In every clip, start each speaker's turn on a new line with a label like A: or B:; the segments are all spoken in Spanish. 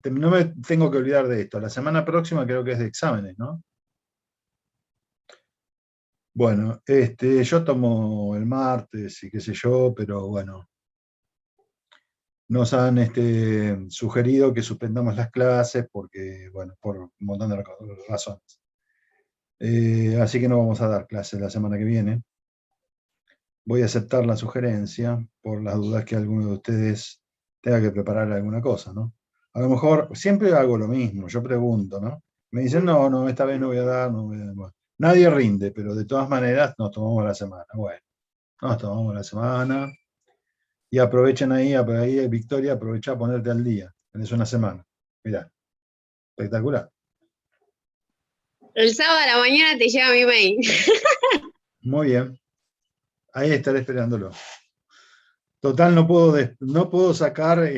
A: no me tengo que olvidar de esto. La semana próxima creo que es de exámenes, ¿no? Bueno, yo tomo el martes y qué sé yo, pero bueno, nos han sugerido que suspendamos las clases porque, bueno, por un montón de razones. Así que no vamos a dar clases la semana que viene. Voy a aceptar la sugerencia por las dudas que alguno de ustedes tenga que preparar alguna cosa, ¿no? A lo mejor siempre hago lo mismo, yo pregunto, ¿no? Me dicen, no, no, esta vez no voy a dar, no voy a dar. Bueno, nadie rinde, pero de todas maneras nos tomamos la semana. Bueno, nos tomamos la semana y aprovechen ahí, Victoria, aprovecha a ponerte al día. Tenés una semana. Mirá, espectacular.
B: El sábado a la mañana te llega mi mail.
A: Muy bien. Ahí estaré esperándolo. Total, no puedo sacar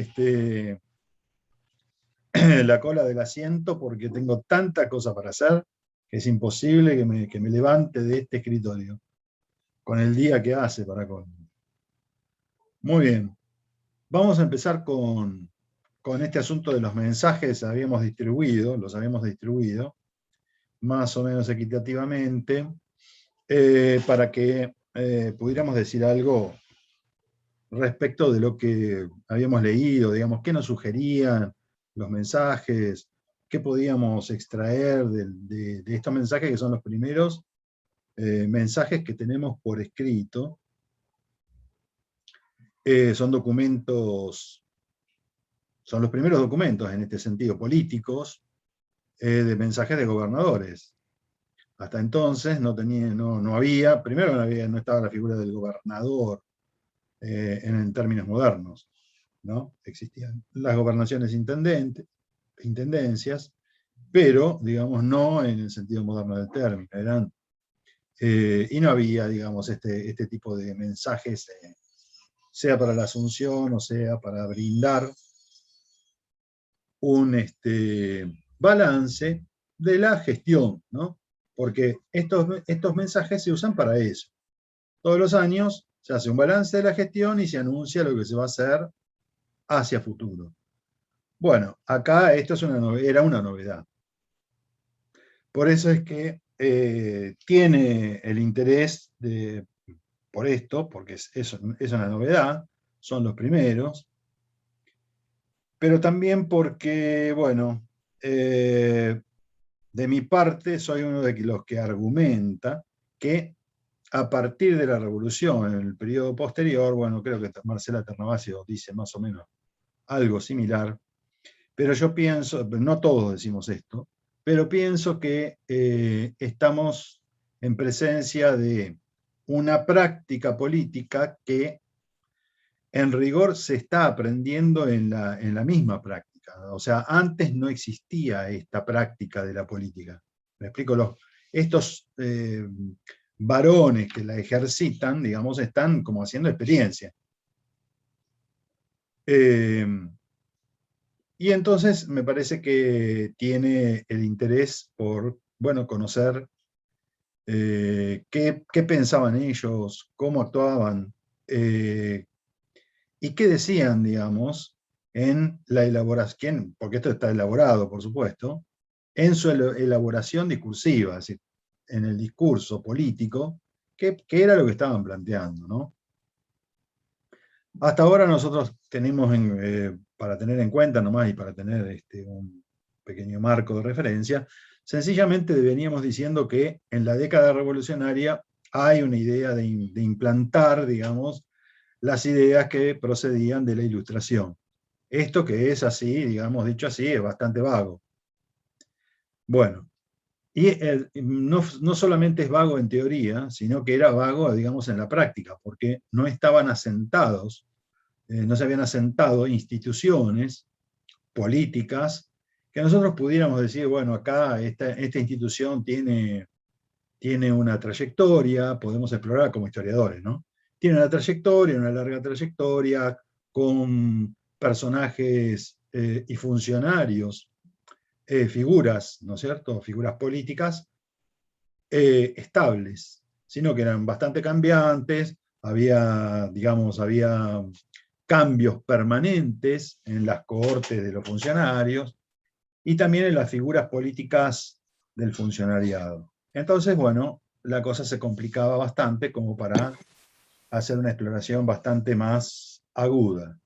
A: la cola del asiento porque tengo tanta cosa para hacer que es imposible que me levante de este escritorio con el día que hace para con. Muy bien. Vamos a empezar con este asunto de los mensajes. Los habíamos distribuido más o menos equitativamente para que pudiéramos decir algo respecto de lo que habíamos leído, digamos, qué nos sugerían los mensajes, qué podíamos extraer de estos mensajes que son los primeros mensajes que tenemos por escrito. Son documentos, son los primeros documentos en este sentido políticos de mensajes de gobernadores. Hasta entonces no había, primero no estaba la figura del gobernador en términos modernos, ¿no? Existían las gobernaciones intendencias, pero, digamos, no en el sentido moderno del término, y no había, digamos, este tipo de mensajes, sea para la Asunción o sea para brindar un balance de la gestión, ¿no? Porque estos mensajes se usan para eso. Todos los años se hace un balance de la gestión y se anuncia lo que se va a hacer hacia futuro. Bueno, acá esto era una novedad. Por eso es que tiene el interés por esto, porque es una novedad, son los primeros, pero también porque, bueno, de mi parte soy uno de los que argumenta que a partir de la revolución, en el periodo posterior, bueno, creo que Marcela Ternavasio dice más o menos algo similar, pero yo pienso, no todos decimos esto, pero pienso que estamos en presencia de una práctica política que en rigor se está aprendiendo en la misma práctica. O sea, antes no existía esta práctica de la política. Me explico, estos varones que la ejercitan, digamos, están como haciendo experiencia. Y entonces me parece que tiene el interés por, bueno, conocer qué pensaban ellos, cómo actuaban, y qué decían, digamos, en la elaboración, porque esto está elaborado, por supuesto, en su elaboración discursiva, es decir, en el discurso político, qué era lo que estaban planteando, ¿no? Hasta ahora nosotros tenemos, para tener en cuenta nomás y para tener un pequeño marco de referencia, sencillamente veníamos diciendo que en la década revolucionaria hay una idea de implantar, digamos, las ideas que procedían de la Ilustración. Esto que es así, digamos, dicho así, es bastante vago. Bueno, y no solamente es vago en teoría, sino que era vago, digamos, en la práctica, porque no estaban asentados, no se habían asentado instituciones políticas que nosotros pudiéramos decir, bueno, acá esta institución tiene una trayectoria, podemos explorar como historiadores, ¿no? Tiene una larga trayectoria, con personajes y funcionarios, figuras, ¿no es cierto? Figuras políticas estables, sino que eran bastante cambiantes, había cambios permanentes en las cohortes de los funcionarios y también en las figuras políticas del funcionariado. Entonces, bueno, la cosa se complicaba bastante como para hacer una exploración bastante más aguda.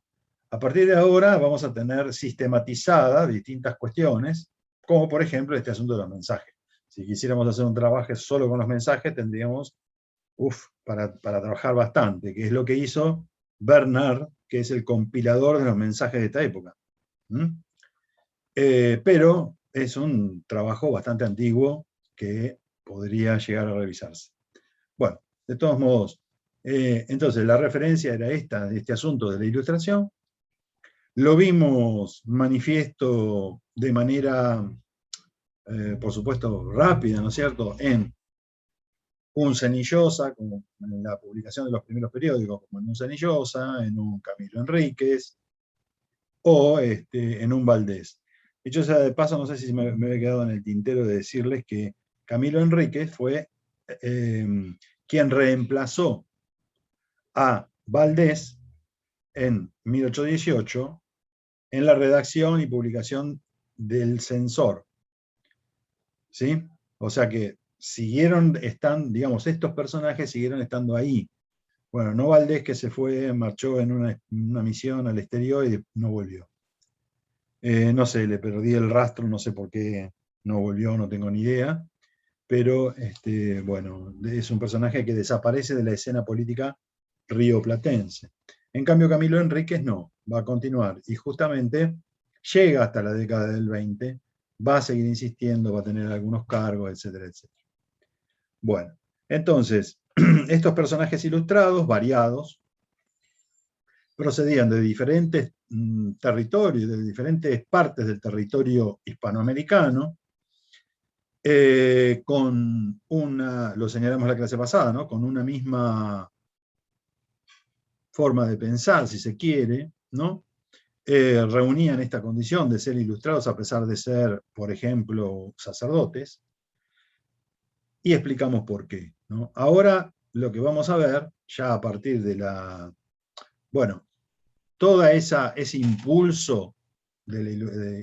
A: A partir de ahora vamos a tener sistematizadas distintas cuestiones, como por ejemplo este asunto de los mensajes. Si quisiéramos hacer un trabajo solo con los mensajes, tendríamos para trabajar bastante, que es lo que hizo Bernard, que es el compilador de los mensajes de esta época. Pero es un trabajo bastante antiguo que podría llegar a revisarse. Bueno, de todos modos, entonces la referencia era esta, de este asunto de la ilustración. Lo vimos manifiesto de manera, por supuesto, rápida, ¿no es cierto?, en un Cenillosa, como en la publicación de los primeros periódicos, como en un Cenillosa, en un Camilo Enríquez, o en un Valdés. Dicho sea de paso, no sé si me había quedado en el tintero de decirles que Camilo Enríquez fue quien reemplazó a Valdés en 1818 en la redacción y publicación del Censor. ¿Sí? O sea que digamos, estos personajes siguieron estando ahí. Bueno, no Valdés, que se fue, marchó en una misión al exterior y no volvió. No sé, le perdí el rastro, no sé por qué no volvió, no tengo ni idea. Pero, bueno, es un personaje que desaparece de la escena política rioplatense. En cambio, Camilo Enríquez no, va a continuar. Y justamente llega hasta la década del 20, va a seguir insistiendo, va a tener algunos cargos, etcétera, etcétera. Bueno, entonces, estos personajes ilustrados, variados, procedían de diferentes territorios, de diferentes partes del territorio hispanoamericano, con lo señalamos la clase pasada, ¿no?, con una misma forma de pensar, si se quiere, ¿no? Reunían esta condición de ser ilustrados a pesar de ser, por ejemplo, sacerdotes, y explicamos por qué, ¿no? Ahora lo que vamos a ver, ya a partir de todo ese impulso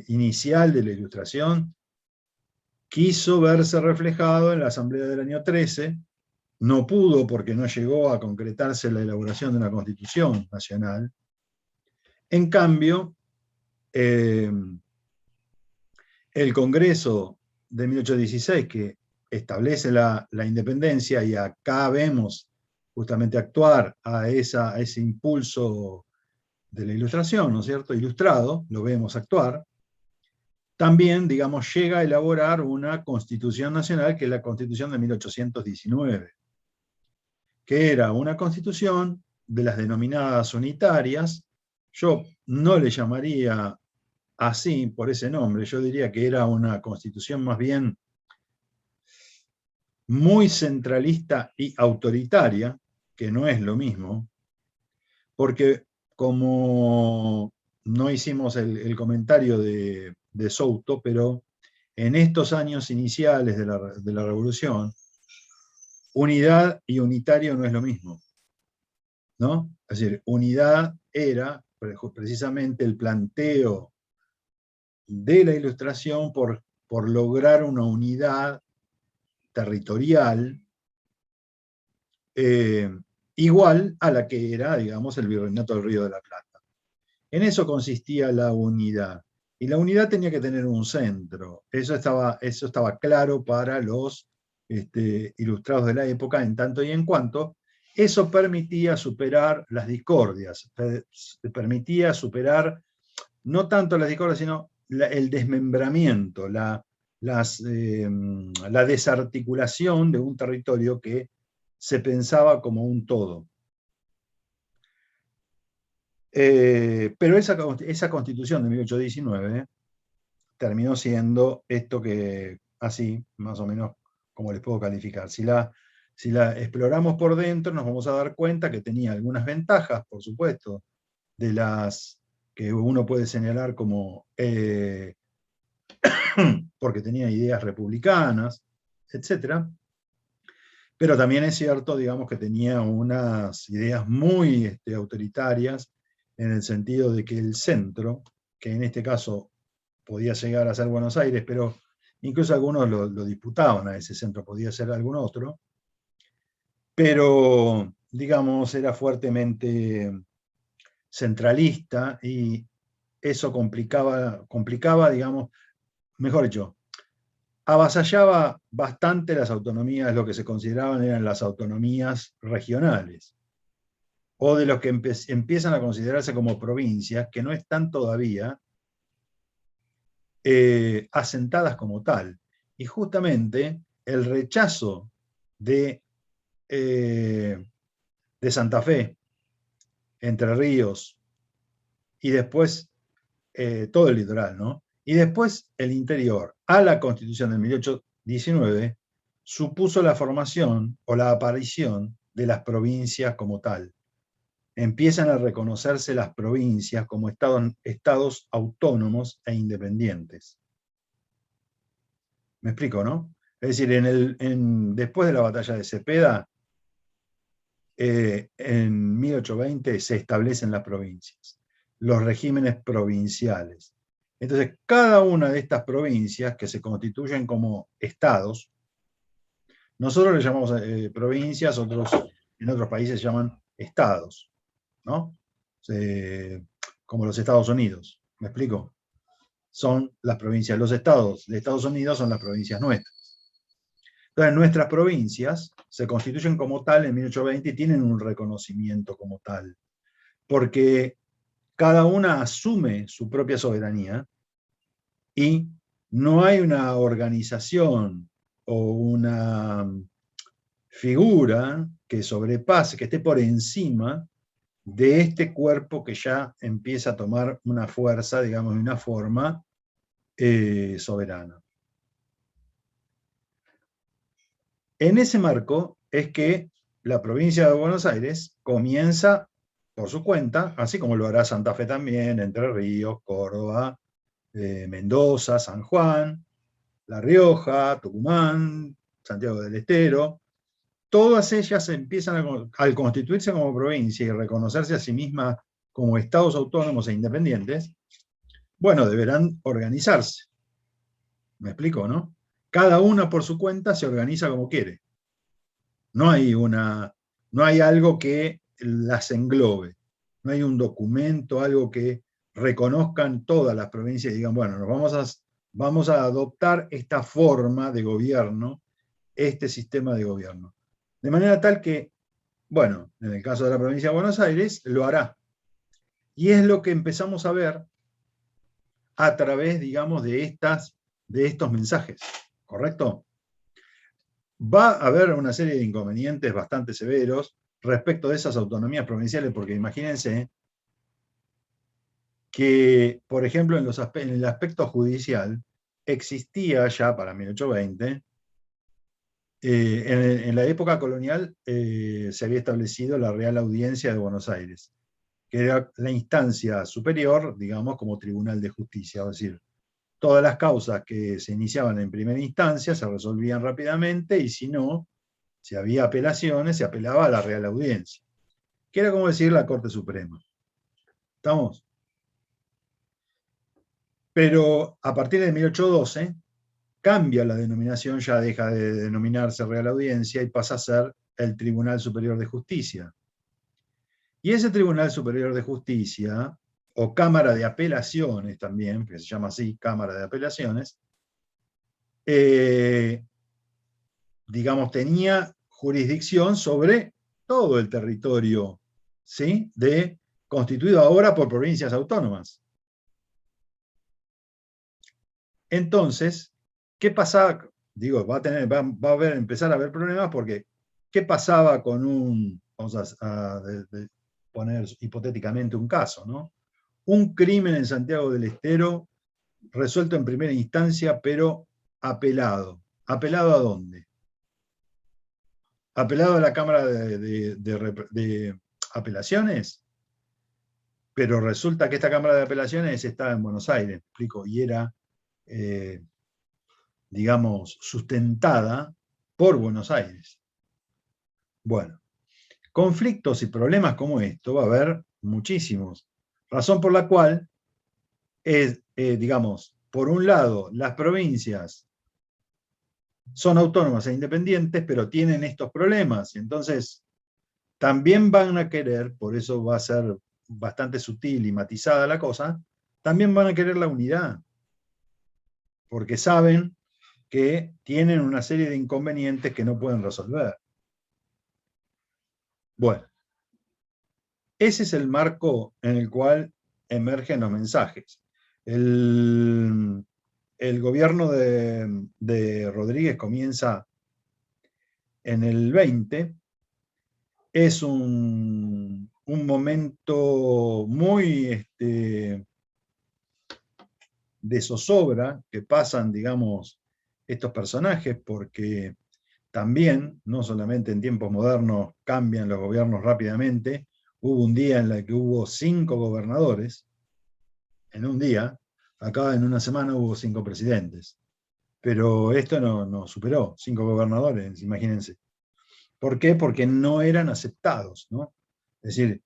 A: inicial de la ilustración, quiso verse reflejado en la Asamblea del año 13, no pudo porque no llegó a concretarse la elaboración de una Constitución nacional. En cambio, el Congreso de 1816, que establece la independencia, y acá vemos justamente actuar a ese impulso de la ilustración, ¿no es cierto?, ilustrado, lo vemos actuar, también, digamos, llega a elaborar una Constitución Nacional, que es la Constitución de 1819, que era una constitución de las denominadas unitarias. Yo no le llamaría así, por ese nombre, yo diría que era una constitución más bien muy centralista y autoritaria, que no es lo mismo, porque como no hicimos el comentario de Souto, pero en estos años iniciales de la Revolución, unidad y unitario no es lo mismo, ¿no? Es decir, unidad era precisamente el planteo de la Ilustración por lograr una unidad territorial igual a la que era, digamos, el Virreinato del Río de la Plata. En eso consistía la unidad. Y la unidad tenía que tener un centro. Eso estaba claro para los ilustrados de la época, en tanto y en cuanto eso permitía superar las discordias, permitía superar no tanto las discordias, sino el desmembramiento, la desarticulación de un territorio que se pensaba como un todo. Pero esa Constitución de 1819 terminó siendo esto que, así, más o menos, como les puedo calificar. Si la exploramos por dentro, nos vamos a dar cuenta que tenía algunas ventajas, por supuesto, de las que uno puede señalar como porque tenía ideas republicanas, etc. Pero también es cierto, digamos, que tenía unas ideas muy autoritarias en el sentido de que el centro, que en este caso podía llegar a ser Buenos Aires, pero incluso algunos lo disputaban a ese centro, podía ser algún otro, pero digamos era fuertemente centralista y eso complicaba, digamos, mejor dicho, avasallaba bastante las autonomías, lo que se consideraban eran las autonomías regionales, o de los que empiezan a considerarse como provincias, que no están todavía asentadas como tal. Y justamente el rechazo de Santa Fe, Entre Ríos, y después todo el litoral, ¿no? Y después el interior, a la Constitución de 1819, supuso la formación o la aparición de las provincias como tal. Empiezan a reconocerse las provincias como estados autónomos e independientes. ¿Me explico, no? Es decir, después de la batalla de Cepeda, en 1820 se establecen las provincias, los regímenes provinciales. Entonces, cada una de estas provincias que se constituyen como estados, nosotros le llamamos provincias, en otros países llaman estados, ¿no? Como los Estados Unidos, ¿me explico? Son las provincias, los estados de Estados Unidos son las provincias nuestras. Entonces, nuestras provincias se constituyen como tal en 1820 y tienen un reconocimiento como tal, porque cada una asume su propia soberanía y no hay una organización o una figura que sobrepase, que esté por encima de este cuerpo que ya empieza a tomar una fuerza, digamos, y una forma soberana. En ese marco es que la provincia de Buenos Aires comienza por su cuenta, así como lo hará Santa Fe también, Entre Ríos, Córdoba, Mendoza, San Juan, La Rioja, Tucumán, Santiago del Estero. Todas ellas empiezan al constituirse como provincia y reconocerse a sí mismas como estados autónomos e independientes, bueno, deberán organizarse. ¿Me explico, no? Cada una por su cuenta se organiza como quiere. No hay algo que las englobe. No hay un documento, algo que reconozcan todas las provincias y digan, bueno, vamos a adoptar esta forma de gobierno, este sistema de gobierno. De manera tal que, bueno, en el caso de la provincia de Buenos Aires, lo hará. Y es lo que empezamos a ver a través, digamos, de estos mensajes, ¿correcto? Va a haber una serie de inconvenientes bastante severos respecto de esas autonomías provinciales, porque imagínense que, por ejemplo, en el aspecto judicial, existía ya para 1820, en la época colonial se había establecido la Real Audiencia de Buenos Aires, que era la instancia superior, digamos, como tribunal de justicia, es decir, todas las causas que se iniciaban en primera instancia se resolvían rápidamente y si no, si había apelaciones, se apelaba a la Real Audiencia, que era como decir la Corte Suprema. ¿Estamos? Pero a partir de 1812 cambia la denominación, ya deja de denominarse Real Audiencia y pasa a ser el Tribunal Superior de Justicia. Y ese Tribunal Superior de Justicia, o Cámara de Apelaciones también, que se llama así, Cámara de Apelaciones, digamos, tenía jurisdicción sobre todo el territorio, ¿sí? Constituido ahora por provincias autónomas. Entonces, ¿qué pasaba? Digo, va a empezar a haber problemas porque ¿qué pasaba con vamos a poner hipotéticamente un caso, ¿no? Un crimen en Santiago del Estero resuelto en primera instancia, pero apelado. ¿Apelado a dónde? Apelado a la Cámara de Apelaciones, pero resulta que esta Cámara de Apelaciones estaba en Buenos Aires, explico, y era, digamos, sustentada por Buenos Aires. Bueno, conflictos y problemas como esto va a haber muchísimos. Razón por la cual es, digamos, por un lado, las provincias son autónomas e independientes, pero tienen estos problemas, y entonces también van a querer, por eso va a ser bastante sutil y matizada la cosa, también van a querer la unidad, porque saben que tienen una serie de inconvenientes que no pueden resolver. Bueno, ese es el marco en el cual emergen los mensajes. El gobierno de Rodríguez comienza en el 20, es un momento muy de zozobra que pasan, digamos, estos personajes, porque también, no solamente en tiempos modernos, cambian los gobiernos rápidamente. Hubo un día en el que hubo 5 gobernadores, en un día. Acá en una semana hubo 5 presidentes. Pero esto no superó 5 gobernadores, imagínense. ¿Por qué? Porque no eran aceptados, ¿no? Es decir,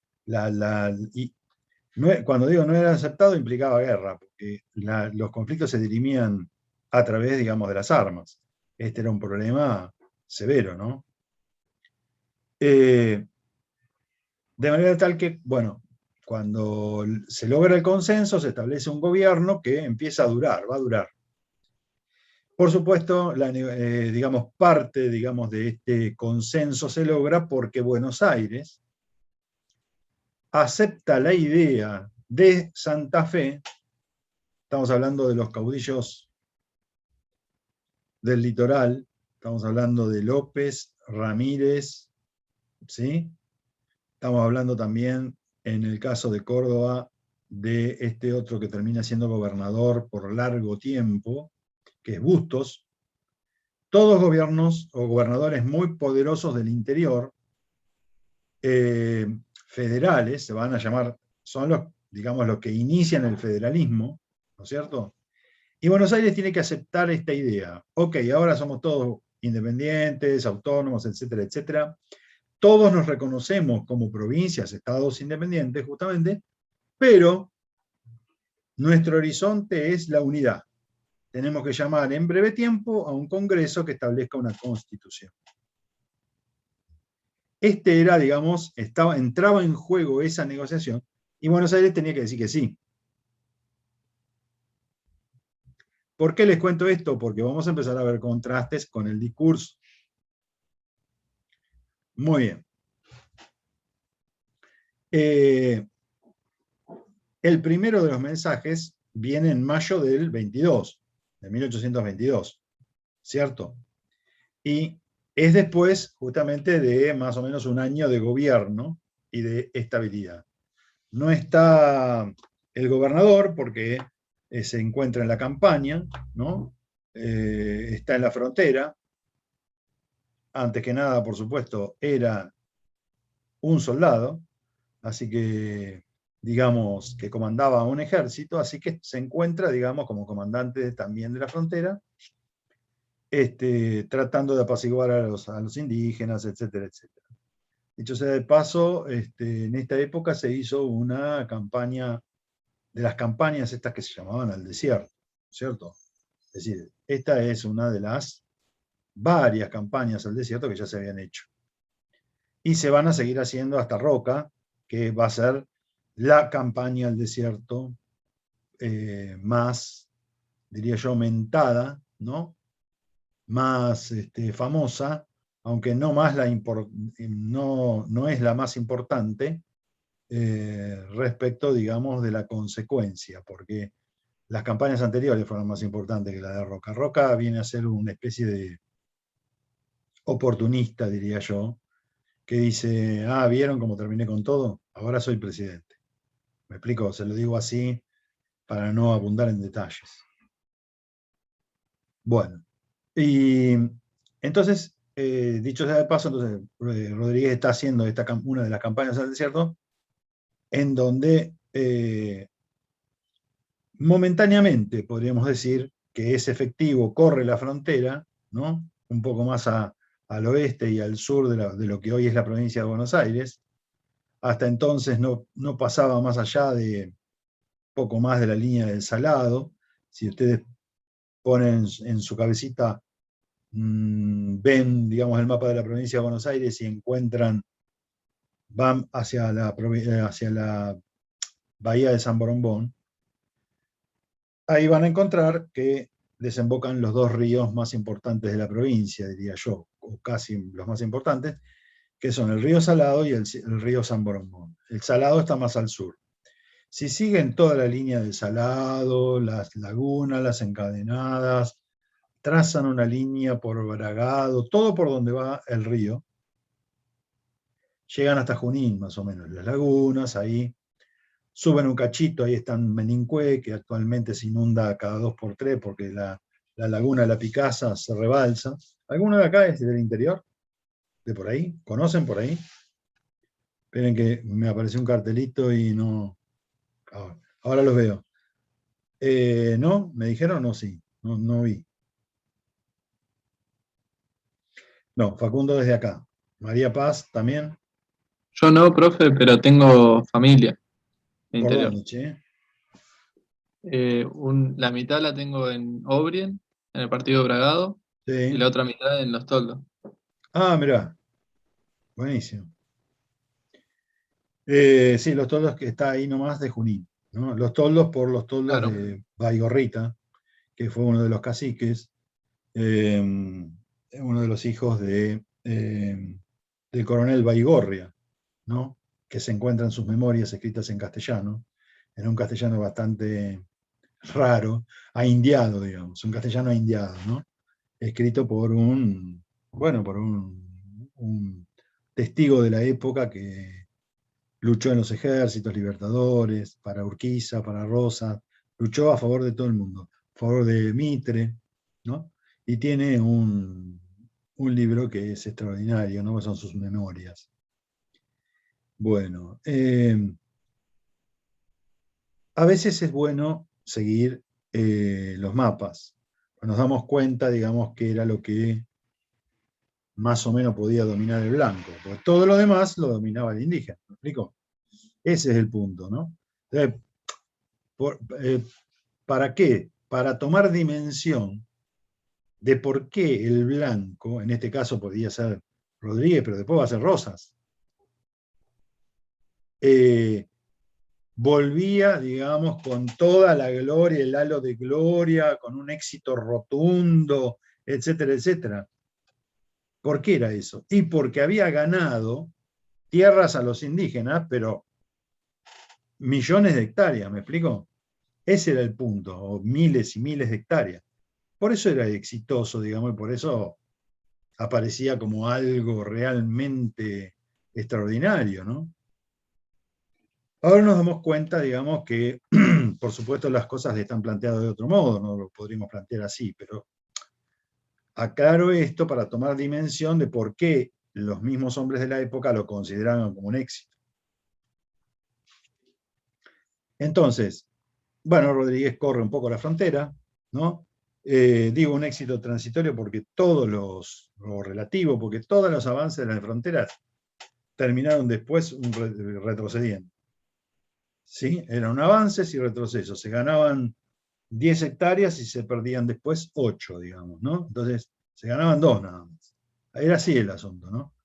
A: cuando digo no eran aceptados implicaba guerra, porque los conflictos se dirimían a través, digamos, de las armas. Este era un problema severo, ¿no? De manera tal que, bueno, cuando se logra el consenso, se establece un gobierno que empieza a durar, va a durar. Por supuesto, digamos, parte, digamos, de este consenso se logra porque Buenos Aires acepta la idea de Santa Fe. Estamos hablando de los caudillos del litoral, estamos hablando de López, Ramírez, ¿sí? Estamos hablando también, en el caso de Córdoba, de este otro que termina siendo gobernador por largo tiempo, que es Bustos. Todos gobiernos o gobernadores muy poderosos del interior, federales, se van a llamar, son los, digamos, los que inician el federalismo, ¿no es cierto? Y Buenos Aires tiene que aceptar esta idea. Ok, ahora somos todos independientes, autónomos, etcétera, etcétera. Todos nos reconocemos como provincias, estados independientes, justamente, pero nuestro horizonte es la unidad. Tenemos que llamar en breve tiempo a un congreso que establezca una constitución. Era, digamos, entraba en juego esa negociación, y Buenos Aires tenía que decir que sí. ¿Por qué les cuento esto? Porque vamos a empezar a ver contrastes con el discurso. Muy bien. El primero de los mensajes viene en mayo del 22, de 1822, ¿cierto? Y es después, justamente, de más o menos un año de gobierno y de estabilidad. No está el gobernador porque se encuentra en la campaña, ¿no? Está en la frontera. Antes que nada, por supuesto, era un soldado, así que, digamos, que comandaba un ejército, así que se encuentra, digamos, como comandante también de la frontera, tratando de apaciguar a los indígenas, etcétera, etcétera. Dicho sea de paso, en esta época se hizo una campaña, de las campañas estas que se llamaban al desierto, ¿cierto? Es decir, esta es una de las varias campañas al desierto que ya se habían hecho. Y se van a seguir haciendo hasta Roca, que va a ser la campaña al desierto más, diría yo, mentada, ¿no? Más famosa, aunque no es la más importante respecto, digamos, de la consecuencia, porque las campañas anteriores fueron más importantes que la de Roca. Roca viene a ser una especie de oportunista, diría yo, que dice, ¿vieron cómo terminé con todo? Ahora soy presidente. ¿Me explico? Se lo digo así para no abundar en detalles. Bueno, y entonces, dicho sea de paso, entonces Rodríguez está haciendo una de las campañas al desierto, en donde momentáneamente podríamos decir que es efectivo, corre la frontera, ¿no? Un poco más al oeste y al sur de lo que hoy es la provincia de Buenos Aires, hasta entonces no pasaba más allá de poco más de la línea del Salado. Si ustedes ponen en su cabecita, ven, digamos, el mapa de la provincia de Buenos Aires y encuentran, van hacia la bahía de San Borombón, ahí van a encontrar que desembocan los dos ríos más importantes de la provincia, diría yo, o casi los más importantes, que son el río Salado y el río San Borombón. El Salado está más al sur. Si siguen toda la línea del Salado, las lagunas, las encadenadas, trazan una línea por Bragado, todo por donde va el río, llegan hasta Junín, más o menos, las lagunas, ahí suben un cachito, ahí están Menincué, que actualmente se inunda cada 2 por 3 porque la laguna de la Picasa se rebalsa. ¿Alguno de acá es del interior? ¿De por ahí? ¿Conocen por ahí? Esperen que me apareció un cartelito y no... Ahora los veo. ¿No? ¿Me dijeron? No, sí. No vi. No, Facundo desde acá. María Paz también.
C: Yo no, profe, pero tengo familia en
A: ¿Por
C: interior.
A: dónde, che?
C: La mitad la tengo en Obrien, en el partido de Bragado, y
A: Sí.
C: la otra mitad en Los Toldos.
A: Ah, mirá. Buenísimo. Sí, Los Toldos que está ahí nomás de Junín, ¿no? Los Toldos por los Toldos
C: Claro.
A: de Baigorrita, que fue uno de los caciques, uno de los hijos del coronel Baigorria, ¿no? Que se encuentran sus memorias escritas en castellano, en un castellano bastante raro, aindiado, digamos, un castellano aindiado, ¿no? Escrito por un testigo de la época que luchó en los ejércitos libertadores, para Urquiza, para Rosas, luchó a favor de todo el mundo, a favor de Mitre, ¿no? Y tiene un libro que es extraordinario, ¿no? Son sus memorias. Bueno, a veces es bueno seguir los mapas. Nos damos cuenta, digamos, que era lo que más o menos podía dominar el blanco, porque todo lo demás lo dominaba el indígena, ¿me explico? Ese es el punto, ¿no? Entonces, ¿para qué? Para tomar dimensión de por qué el blanco, en este caso podía ser Rodríguez, pero después va a ser Rosas, volvía, digamos, con toda la gloria, el halo de gloria, con un éxito rotundo, etcétera, etcétera. ¿Por qué era eso? Y porque había ganado tierras a los indígenas, pero millones de hectáreas, ¿me explico? Ese era el punto, o miles y miles de hectáreas. Por eso era exitoso, digamos, y por eso aparecía como algo realmente extraordinario, ¿no? Ahora nos damos cuenta, digamos, que por supuesto las cosas están planteadas de otro modo, no lo podríamos plantear así, pero aclaro esto para tomar dimensión de por qué los mismos hombres de la época lo consideraban como un éxito. Entonces, bueno, Rodríguez corre un poco la frontera, ¿no? Digo un éxito transitorio porque o relativo, porque todos los avances de las fronteras terminaron después retrocediendo. ¿Sí? Eran avances y retrocesos. Se ganaban 10 hectáreas y se perdían después 8, digamos, ¿no? Entonces, se ganaban 2 nada más. Era así el asunto, ¿no?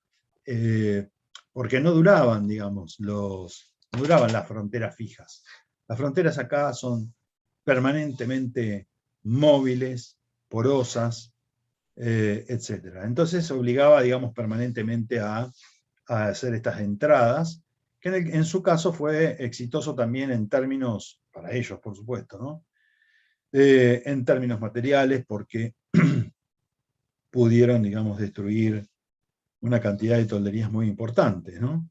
A: Porque no duraban, digamos, no duraban las fronteras fijas. Las fronteras acá son permanentemente móviles, porosas, etc. Entonces obligaba, digamos, permanentemente a hacer estas entradas, que en su caso fue exitoso también en términos, para ellos por supuesto, ¿no? En términos materiales, porque pudieron, digamos, destruir una cantidad de tolderías muy importantes, ¿no?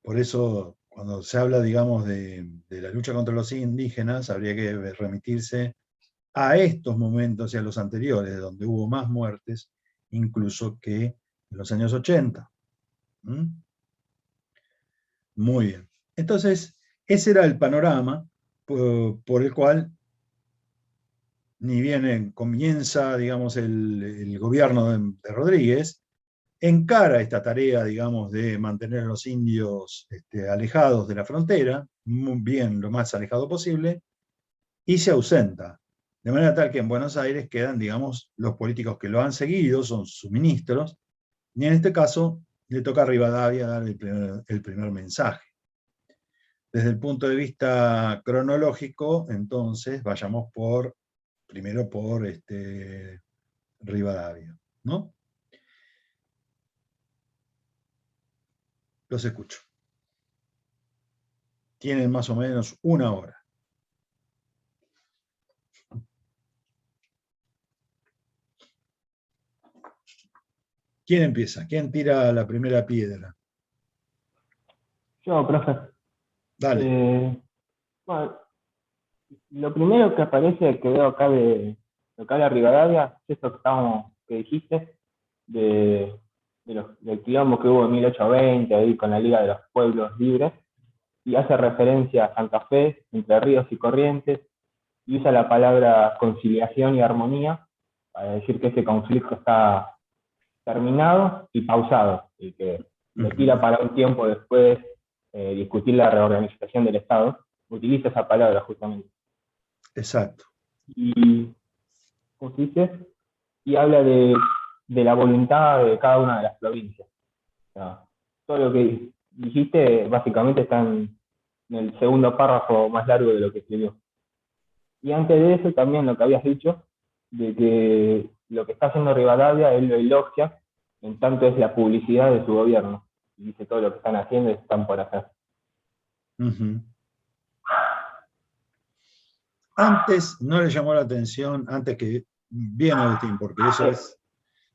A: Por eso, cuando se habla, digamos, de la lucha contra los indígenas, habría que remitirse a estos momentos y a los anteriores, donde hubo más muertes, incluso que en los años 80. Muy bien. Entonces, ese era el panorama por el cual, ni bien comienza, digamos, el gobierno de Rodríguez, encara esta tarea, digamos, de mantener a los indios alejados de la frontera, muy bien, lo más alejado posible, y se ausenta. De manera tal que en Buenos Aires quedan, digamos, los políticos que lo han seguido, son sus ministros, y en este caso le toca a Rivadavia dar el primer mensaje. Desde el punto de vista cronológico, entonces, vayamos primero por Rivadavia, ¿no? Los escucho. Tienen más o menos 1 hora. ¿Quién empieza? ¿Quién tira la primera piedra?
D: Yo, profe.
A: Dale.
D: Bueno, lo primero que aparece, que veo acá de lo que habla Rivadavia, es esto que dijiste, del quilombo que hubo en 1820, ahí con la Liga de los Pueblos Libres, y hace referencia a Santa Fe, Entre Ríos y Corrientes, y usa la palabra conciliación y armonía para decir que ese conflicto está terminado y pausado, y que lo tira para un tiempo después discutir la reorganización del Estado. Utiliza esa palabra justamente.
A: Exacto.
D: Y, ¿cómo se dice? Y habla de la voluntad de cada una de las provincias. O sea, todo lo que dijiste básicamente está en el segundo párrafo más largo de lo que escribió. Y antes de eso también lo que habías dicho, de que lo que está haciendo Rivadavia él lo elogia, en tanto es la publicidad de su gobierno. Y dice todo lo que están haciendo y están por hacer.
A: Antes no le llamó la atención, antes que, bien Agustín, porque eso es,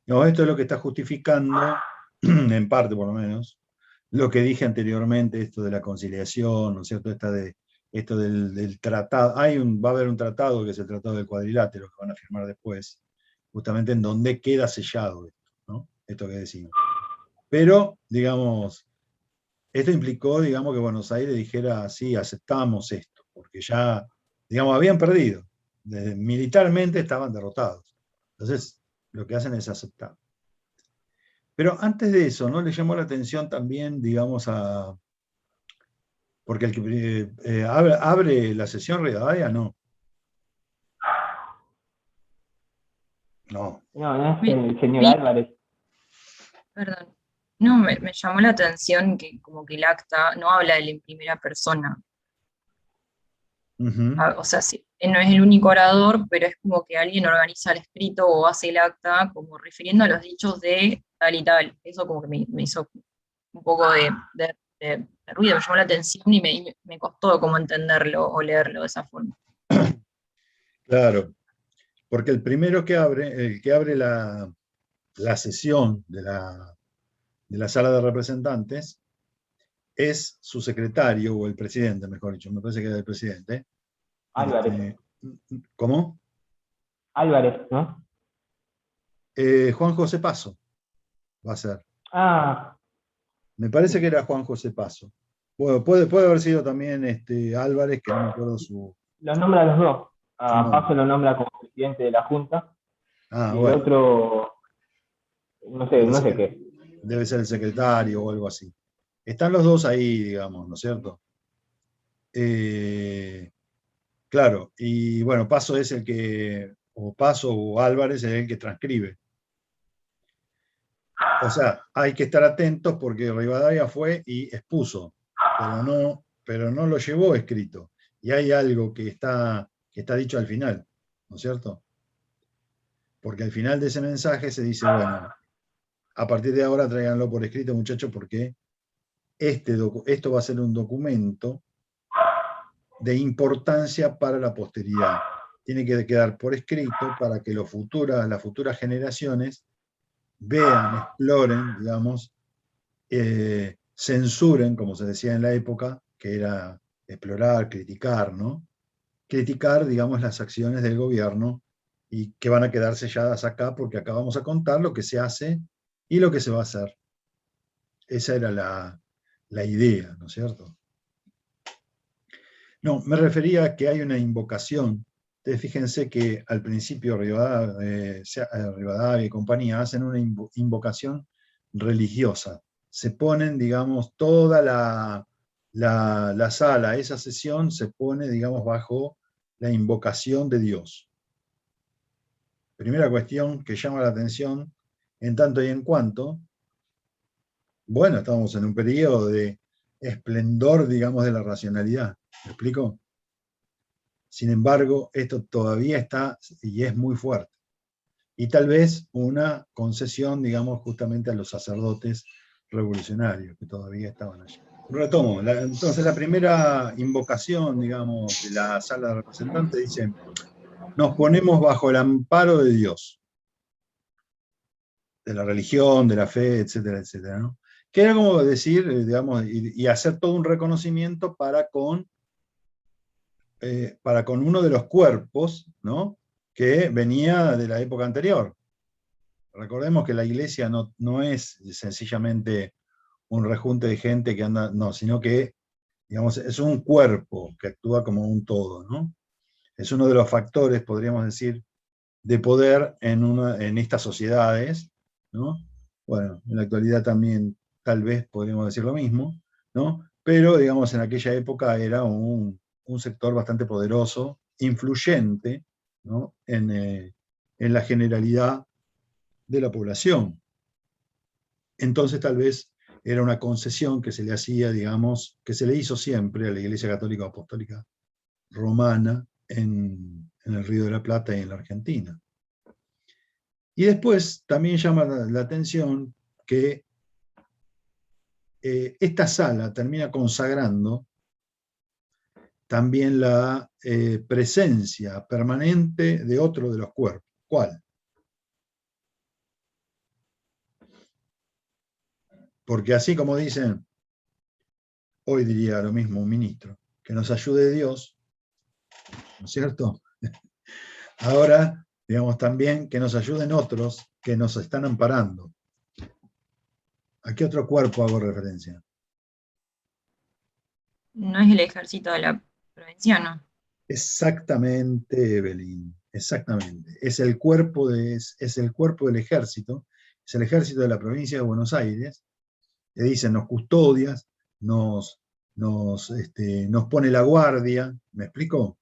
A: no, esto es lo que está justificando, en parte por lo menos, lo que dije anteriormente, esto de la conciliación, ¿no es cierto? Esto del tratado, va a haber un tratado que es el Tratado del Cuadrilátero, que van a firmar después, justamente en donde queda sellado esto, ¿no? Esto que decimos. Pero, digamos, esto implicó, digamos, que Buenos Aires dijera, sí, aceptamos esto, porque ya, digamos, habían perdido. Militarmente estaban derrotados. Entonces, lo que hacen es aceptar. Pero antes de eso, ¿no le llamó la atención también, digamos, porque el que abre la sesión Rivadavia, no? No.
D: No es el señor Álvarez.
E: Perdón. No, me llamó la atención que como que el acta no habla de él en primera persona. O sea, sí, él no es el único orador, pero es como que alguien organiza el escrito o hace el acta como refiriendo a los dichos de tal y tal. Eso como que me hizo un poco de ruido, me llamó la atención y me costó como entenderlo o leerlo de esa forma.
A: Claro, porque el primero que abre la sesión de la sala de representantes es su secretario, o el presidente, mejor dicho, me parece que era el presidente.
D: Álvarez.
A: ¿Cómo?
D: Álvarez, ¿no?
A: Juan José Paso va a ser.
D: Ah.
A: Me parece que era Juan José Paso. Bueno, puede haber sido también Álvarez, que no me acuerdo su...
D: Lo nombra a los dos. A Paso lo nombra como presidente de la Junta. Y
A: bueno.
D: el otro, no sé qué.
A: Debe ser el secretario o algo así. Están los dos ahí, digamos, ¿no es cierto? Claro, y bueno, Paso es el que, o Paso o Álvarez es el que transcribe. O sea, hay que estar atentos porque Rivadavia fue y expuso, pero no lo llevó escrito. Y hay algo que está dicho al final, ¿no es cierto? Porque al final de ese mensaje se dice, bueno, a partir de ahora tráiganlo por escrito, muchachos, porque esto va a ser un documento de importancia para la posteridad. Tiene que quedar por escrito para que las futuras generaciones vean, exploren, digamos, censuren, como se decía en la época, que era explorar, criticar, ¿no? Criticar, digamos, las acciones del gobierno y que van a quedar selladas acá, porque acá vamos a contar lo que se hace y lo que se va a hacer. Esa era la idea, ¿no es cierto? No, me refería a que hay una invocación. Ustedes fíjense que al principio Rivadavia y compañía hacen una invocación religiosa. Se ponen, digamos, toda la sala, esa sesión se pone, digamos, bajo la invocación de Dios. Primera cuestión que llama la atención, en tanto y en cuanto, bueno, estamos en un periodo de esplendor, digamos, de la racionalidad. ¿Me explico? Sin embargo, esto todavía está y es muy fuerte. Y tal vez una concesión, digamos, justamente a los sacerdotes revolucionarios que todavía estaban allí. Retomo. Entonces, la primera invocación, digamos, de la sala de representantes dice: nos ponemos bajo el amparo de Dios, de la religión, de la fe, etcétera, etcétera, ¿no? Que era como decir, digamos, y hacer todo un reconocimiento para con uno de los cuerpos, ¿no?, que venía de la época anterior. Recordemos que la iglesia no es sencillamente un rejunte de gente que anda, no, sino que, digamos, es un cuerpo que actúa como un todo, ¿no? Es uno de los factores, podríamos decir, de poder en estas sociedades, ¿no? Bueno, en la actualidad también tal vez podríamos decir lo mismo, ¿no? Pero, digamos, en aquella época era un sector bastante poderoso, influyente, ¿no?, en la generalidad de la población. Entonces tal vez era una concesión que se le hacía, digamos, que se le hizo siempre a la Iglesia Católica Apostólica Romana en el Río de la Plata y en la Argentina. Y después también llama la atención que esta sala termina consagrando también la presencia permanente de otro de los cuerpos. ¿Cuál? Porque así como dicen, hoy diría lo mismo un ministro, que nos ayude Dios, ¿no es cierto? Ahora, digamos también que nos ayuden otros que nos están amparando. ¿A qué otro cuerpo hago referencia?
E: No es el ejército de la provincia, ¿no?
A: Exactamente, Evelyn, exactamente. Es el cuerpo del ejército, es el ejército de la provincia de Buenos Aires, que dicen nos custodias, nos pone la guardia, ¿me explico?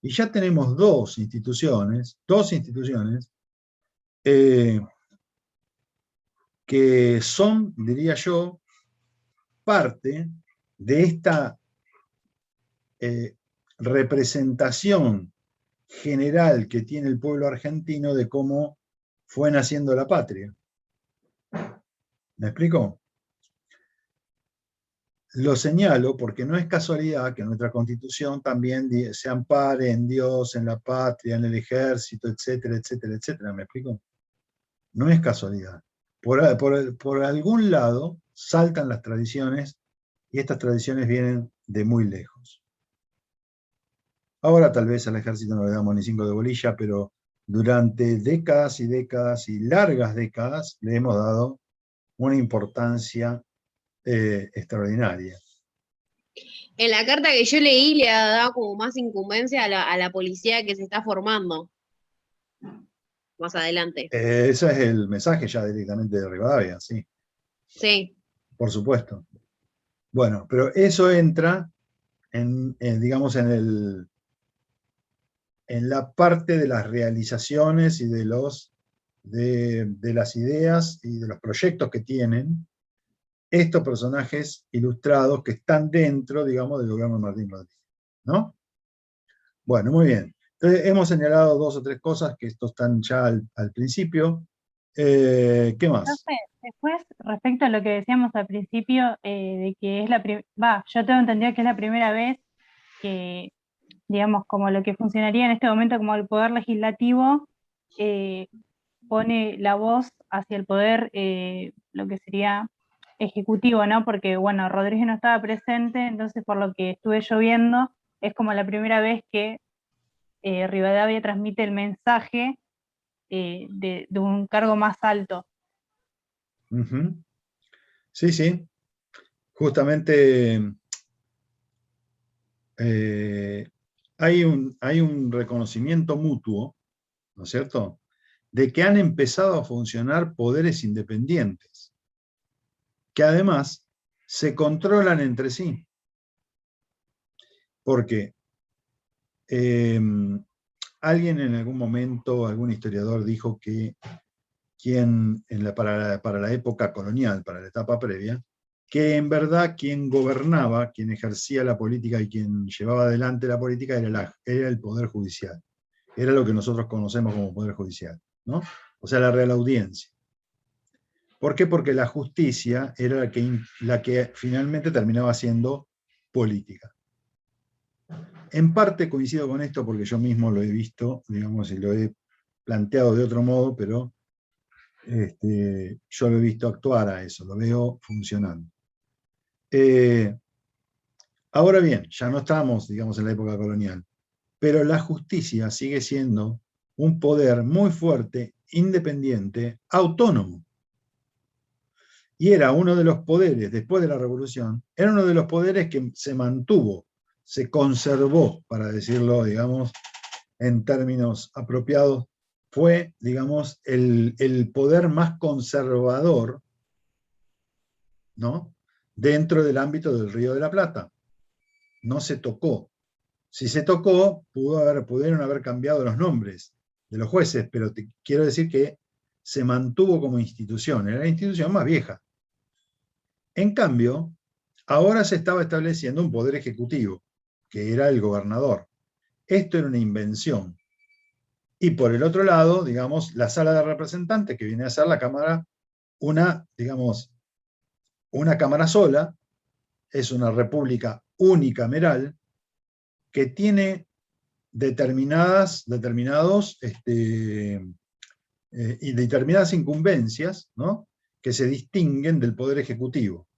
A: Y ya tenemos dos instituciones que son, diría yo, parte de esta representación general que tiene el pueblo argentino de cómo fue naciendo la patria. ¿Me explico? Lo señalo porque no es casualidad que nuestra Constitución también se ampare en Dios, en la patria, en el ejército, etcétera, etcétera, etcétera. ¿Me explico? No es casualidad. Por algún lado saltan las tradiciones y estas tradiciones vienen de muy lejos. Ahora tal vez al ejército no le damos ni 5 de bolilla, pero durante décadas y décadas y largas décadas le hemos dado una importancia extraordinaria.
B: En la carta que yo leí le ha dado como más incumbencia a la policía que se está formando más adelante.
A: Ese es el mensaje ya directamente de Rivadavia, sí.
B: Sí.
A: Por supuesto. Bueno, pero eso entra digamos, en la parte de las realizaciones y de las ideas y de los proyectos que tienen estos personajes ilustrados que están dentro, digamos, del gobierno de Martín Rodríguez, ¿no? Bueno, muy bien. Entonces, hemos señalado 2 o 3 cosas que estos están ya al principio. ¿Qué más?
F: Después, respecto a lo que decíamos al principio, de que es yo tengo entendido que es la primera vez que, digamos, como lo que funcionaría en este momento como el poder legislativo, pone la voz hacia el poder, lo que sería ejecutivo, ¿no? Porque, bueno, Rodríguez no estaba presente, entonces por lo que estuve yo viendo, es como la primera vez que Rivadavia transmite el mensaje de un cargo más alto.
A: Uh-huh. Sí, sí. Justamente hay un reconocimiento mutuo, ¿no es cierto?, de que han empezado a funcionar poderes independientes. que además se controlan entre sí. Porque alguien en algún momento, algún historiador dijo que para la época colonial, para la etapa previa, que en verdad quien gobernaba, quien ejercía la política y quien llevaba adelante la política era el Poder Judicial. Era lo que nosotros conocemos como Poder Judicial, ¿no? O sea, la Real Audiencia. ¿Por qué? Porque la justicia era la que finalmente terminaba siendo política. En parte coincido con esto porque yo mismo lo he visto, digamos, y lo he planteado de otro modo, pero yo lo he visto actuar a eso, lo veo funcionando. Ahora bien, ya no estamos, digamos, en la época colonial, pero la justicia sigue siendo un poder muy fuerte, independiente, autónomo. Y era uno de los poderes, después de la Revolución, era uno de los poderes que se mantuvo, se conservó, para decirlo, digamos, en términos apropiados, fue, digamos, el poder más conservador, ¿no?, dentro del ámbito del Río de la Plata. No se tocó. Si se tocó, pudieron haber cambiado los nombres de los jueces, pero te quiero decir que se mantuvo como institución, era la institución más vieja. En cambio, ahora se estaba estableciendo un poder ejecutivo, que era el gobernador. Esto era una invención. Y por el otro lado, digamos, la Sala de Representantes, que viene a ser la Cámara, digamos, una Cámara sola, es una república unicameral, que tiene determinadas incumbencias, ¿no?, que se distinguen del Poder Ejecutivo.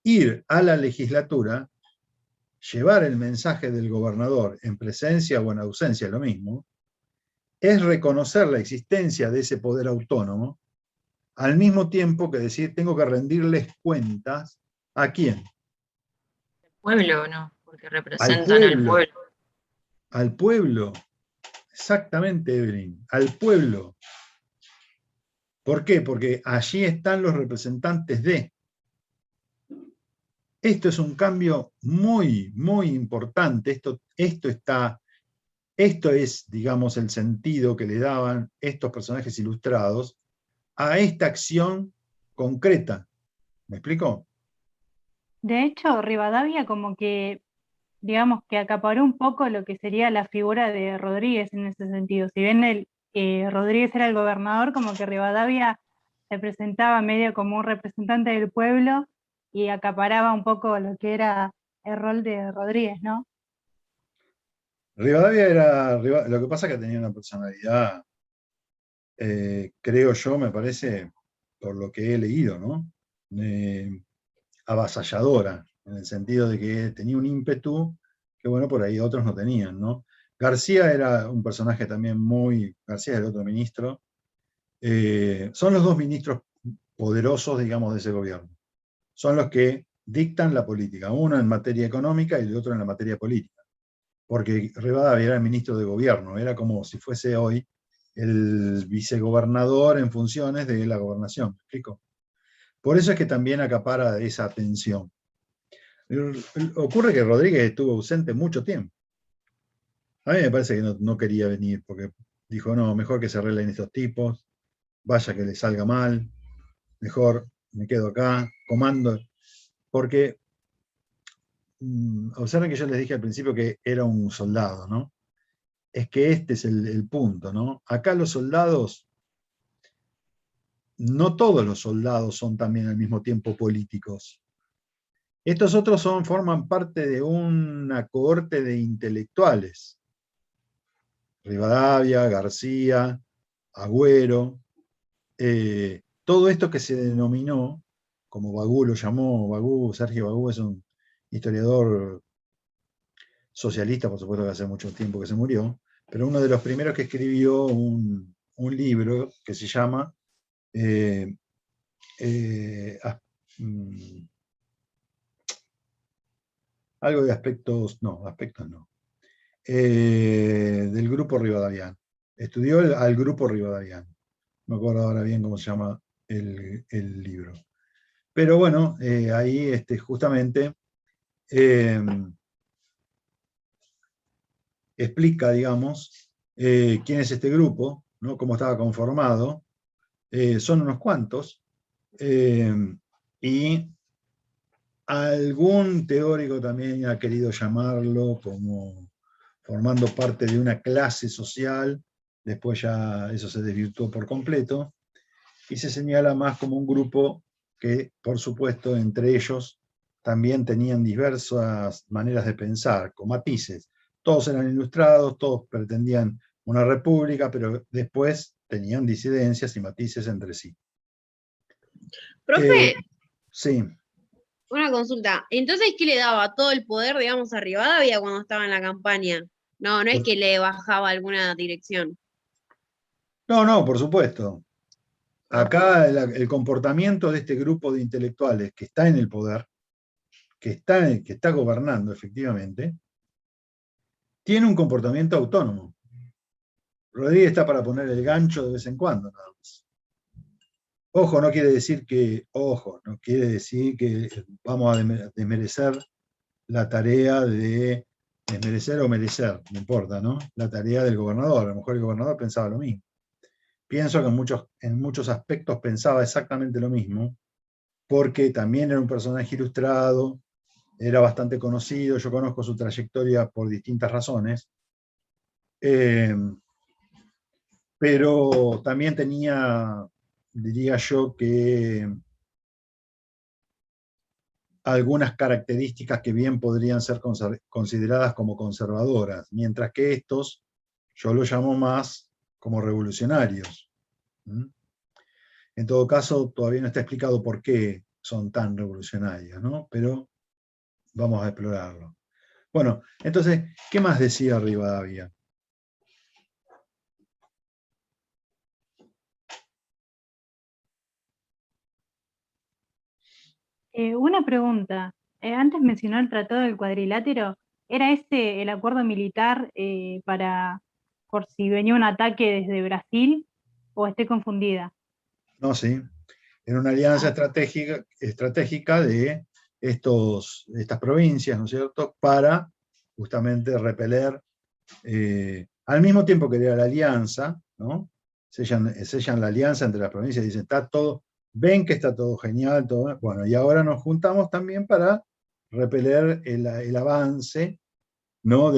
A: Ir a la legislatura, llevar el mensaje del gobernador en presencia o en ausencia, lo mismo, es reconocer la existencia de ese poder autónomo, al mismo tiempo que decir, tengo que rendirles cuentas, ¿a quién?
E: El pueblo, ¿no? Porque representan al pueblo.
A: Al pueblo, exactamente, Evelyn, al pueblo. ¿Por qué? Porque allí están los representantes de. Esto es un cambio muy, muy importante. Esto es, digamos, el sentido que le daban estos personajes ilustrados a esta acción concreta. ¿Me explico?
F: De hecho, Rivadavia como que, digamos, que acaparó un poco lo que sería la figura de Rodríguez en ese sentido. Si bien Rodríguez era el gobernador, como que Rivadavia se presentaba medio como un representante del pueblo y acaparaba un poco lo que era el rol de Rodríguez, ¿no?
A: Rivadavia lo que pasa es que tenía una personalidad, creo yo, me parece, por lo que he leído, ¿no?, avasalladora, en el sentido de que tenía un ímpetu que, bueno, por ahí otros no tenían, ¿no? García era un personaje también García era el otro ministro. Son los dos ministros poderosos, digamos, de ese gobierno. Son los que dictan la política, uno en materia económica y el otro en la materia política. Porque Rivadavia era el ministro de gobierno, era como si fuese hoy el vicegobernador en funciones de la gobernación, ¿me explico? Por eso es que también acapara esa atención. Ocurre que Rodríguez estuvo ausente mucho tiempo. A mí me parece que no quería venir, porque dijo, no, mejor que se arreglen estos tipos, vaya que le salga mal, mejor me quedo acá, comando, porque observen que yo les dije al principio que era un soldado, ¿no? Es que este es el punto, ¿no? Acá los soldados, no todos los soldados son también al mismo tiempo políticos. Estos otros forman parte de una cohorte de intelectuales. Rivadavia, García, Agüero, todo esto que se denominó, como Bagú lo llamó, Sergio Bagú es un historiador socialista, por supuesto que hace mucho tiempo que se murió, pero uno de los primeros que escribió un libro que se llama algo de aspectos no, del grupo Rivadaviano. Estudió al grupo Rivadaviano. No me acuerdo ahora bien cómo se llama el libro. Pero bueno, ahí justamente explica, digamos, quién es este grupo, ¿no? Cómo estaba conformado. Son unos cuantos. Y algún teórico también ha querido llamarlo como formando parte de una clase social. Después ya eso se desvirtuó por completo. Y se señala más como un grupo que, por supuesto, entre ellos también tenían diversas maneras de pensar, con matices. Todos eran ilustrados, todos pretendían una república, pero después tenían disidencias y matices entre sí.
B: Profe,
A: Sí.
B: una consulta. Entonces, ¿qué le daba todo el poder, digamos, a Rivadavia cuando estaba en la campaña? No, no es que le bajaba alguna dirección.
A: No, por supuesto. Acá el comportamiento de este grupo de intelectuales que está en el poder, que está gobernando efectivamente, tiene un comportamiento autónomo. Rodríguez está para poner el gancho de vez en cuando, nada más. Ojo, no quiere decir que vamos a desmerecer la tarea de desmerecer o merecer, no importa, ¿no? La tarea del gobernador. A lo mejor el gobernador pensaba lo mismo. Pienso que en muchos aspectos pensaba exactamente lo mismo, porque también era un personaje ilustrado, era bastante conocido, yo conozco su trayectoria por distintas razones, pero también tenía, diría yo, que algunas características que bien podrían ser consideradas como conservadoras, mientras que estos, yo los llamo más como revolucionarios. En todo caso, todavía no está explicado por qué son tan revolucionarios, ¿no? Pero vamos a explorarlo. Bueno, entonces, ¿qué más decía Rivadavia?
F: Una pregunta. Antes mencionó el Tratado del Cuadrilátero. ¿Era ese el acuerdo militar por si venía un ataque desde Brasil? ¿O estoy confundida?
A: No, sí. En una alianza estratégica de estas provincias, ¿no es cierto?, para justamente repeler, al mismo tiempo que era la alianza, ¿no? Sellan la alianza entre las provincias y dicen, está todo, ven que está todo genial, todo, bueno, y ahora nos juntamos también para repeler el avance, ¿no?,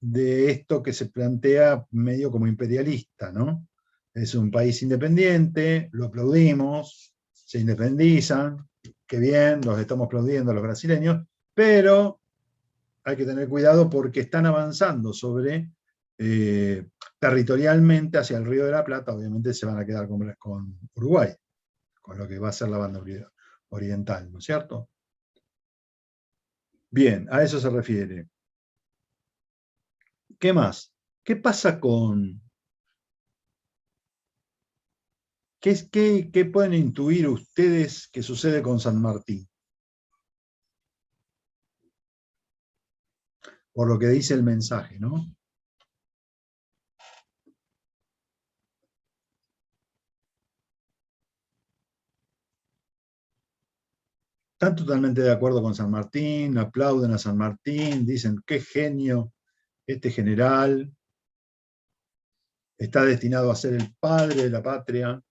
A: de esto que se plantea medio como imperialista, ¿no? Es un país independiente, lo aplaudimos, se independizan, qué bien, los estamos aplaudiendo a los brasileños, pero hay que tener cuidado porque están avanzando territorialmente hacia el Río de la Plata, obviamente se van a quedar con Uruguay, con lo que va a ser la banda oriental, ¿no es cierto? Bien, a eso se refiere. ¿Qué más? ¿Qué pasa con... ¿Qué pueden intuir ustedes que sucede con San Martín? Por lo que dice el mensaje, ¿no? Están totalmente de acuerdo con San Martín, aplauden a San Martín, dicen, qué genio este general, está destinado a ser el padre de la patria.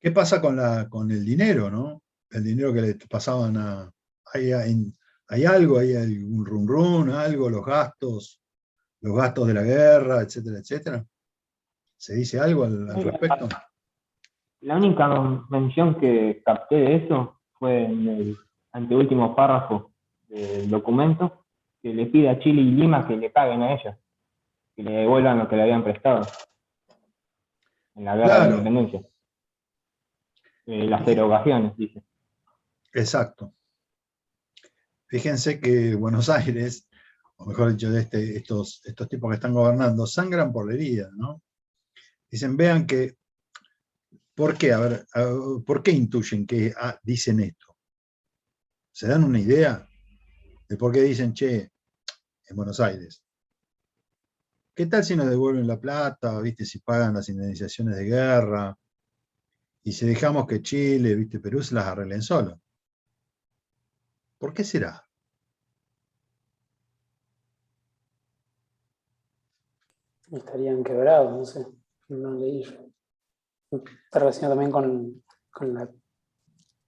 A: ¿Qué pasa con el dinero, no? El dinero que le pasaban a... Hay algo, hay algún run, algo, los gastos de la guerra, etcétera, etcétera. ¿Se dice algo al respecto?
D: La única mención que capté de eso fue en el anteúltimo párrafo del documento, que le pide a Chile y Lima que le paguen a ellos, que le devuelvan lo que le habían prestado en la guerra de la independencia. Las derogaciones, dice.
A: Exacto. Fíjense que Buenos Aires, o mejor dicho, estos tipos que están gobernando, sangran por la herida, ¿no? Dicen, vean que ¿Por qué? A ver, ¿por qué intuyen que dicen esto? ¿Se dan una idea de por qué dicen, che, en Buenos Aires? ¿Qué tal si nos devuelven la plata, viste, si pagan las indemnizaciones de guerra? Y si dejamos que Chile, viste, Perú se las arreglen solo. ¿Por qué será?
G: Estarían quebrados, no sé, no leí yo. Está relacionado también con la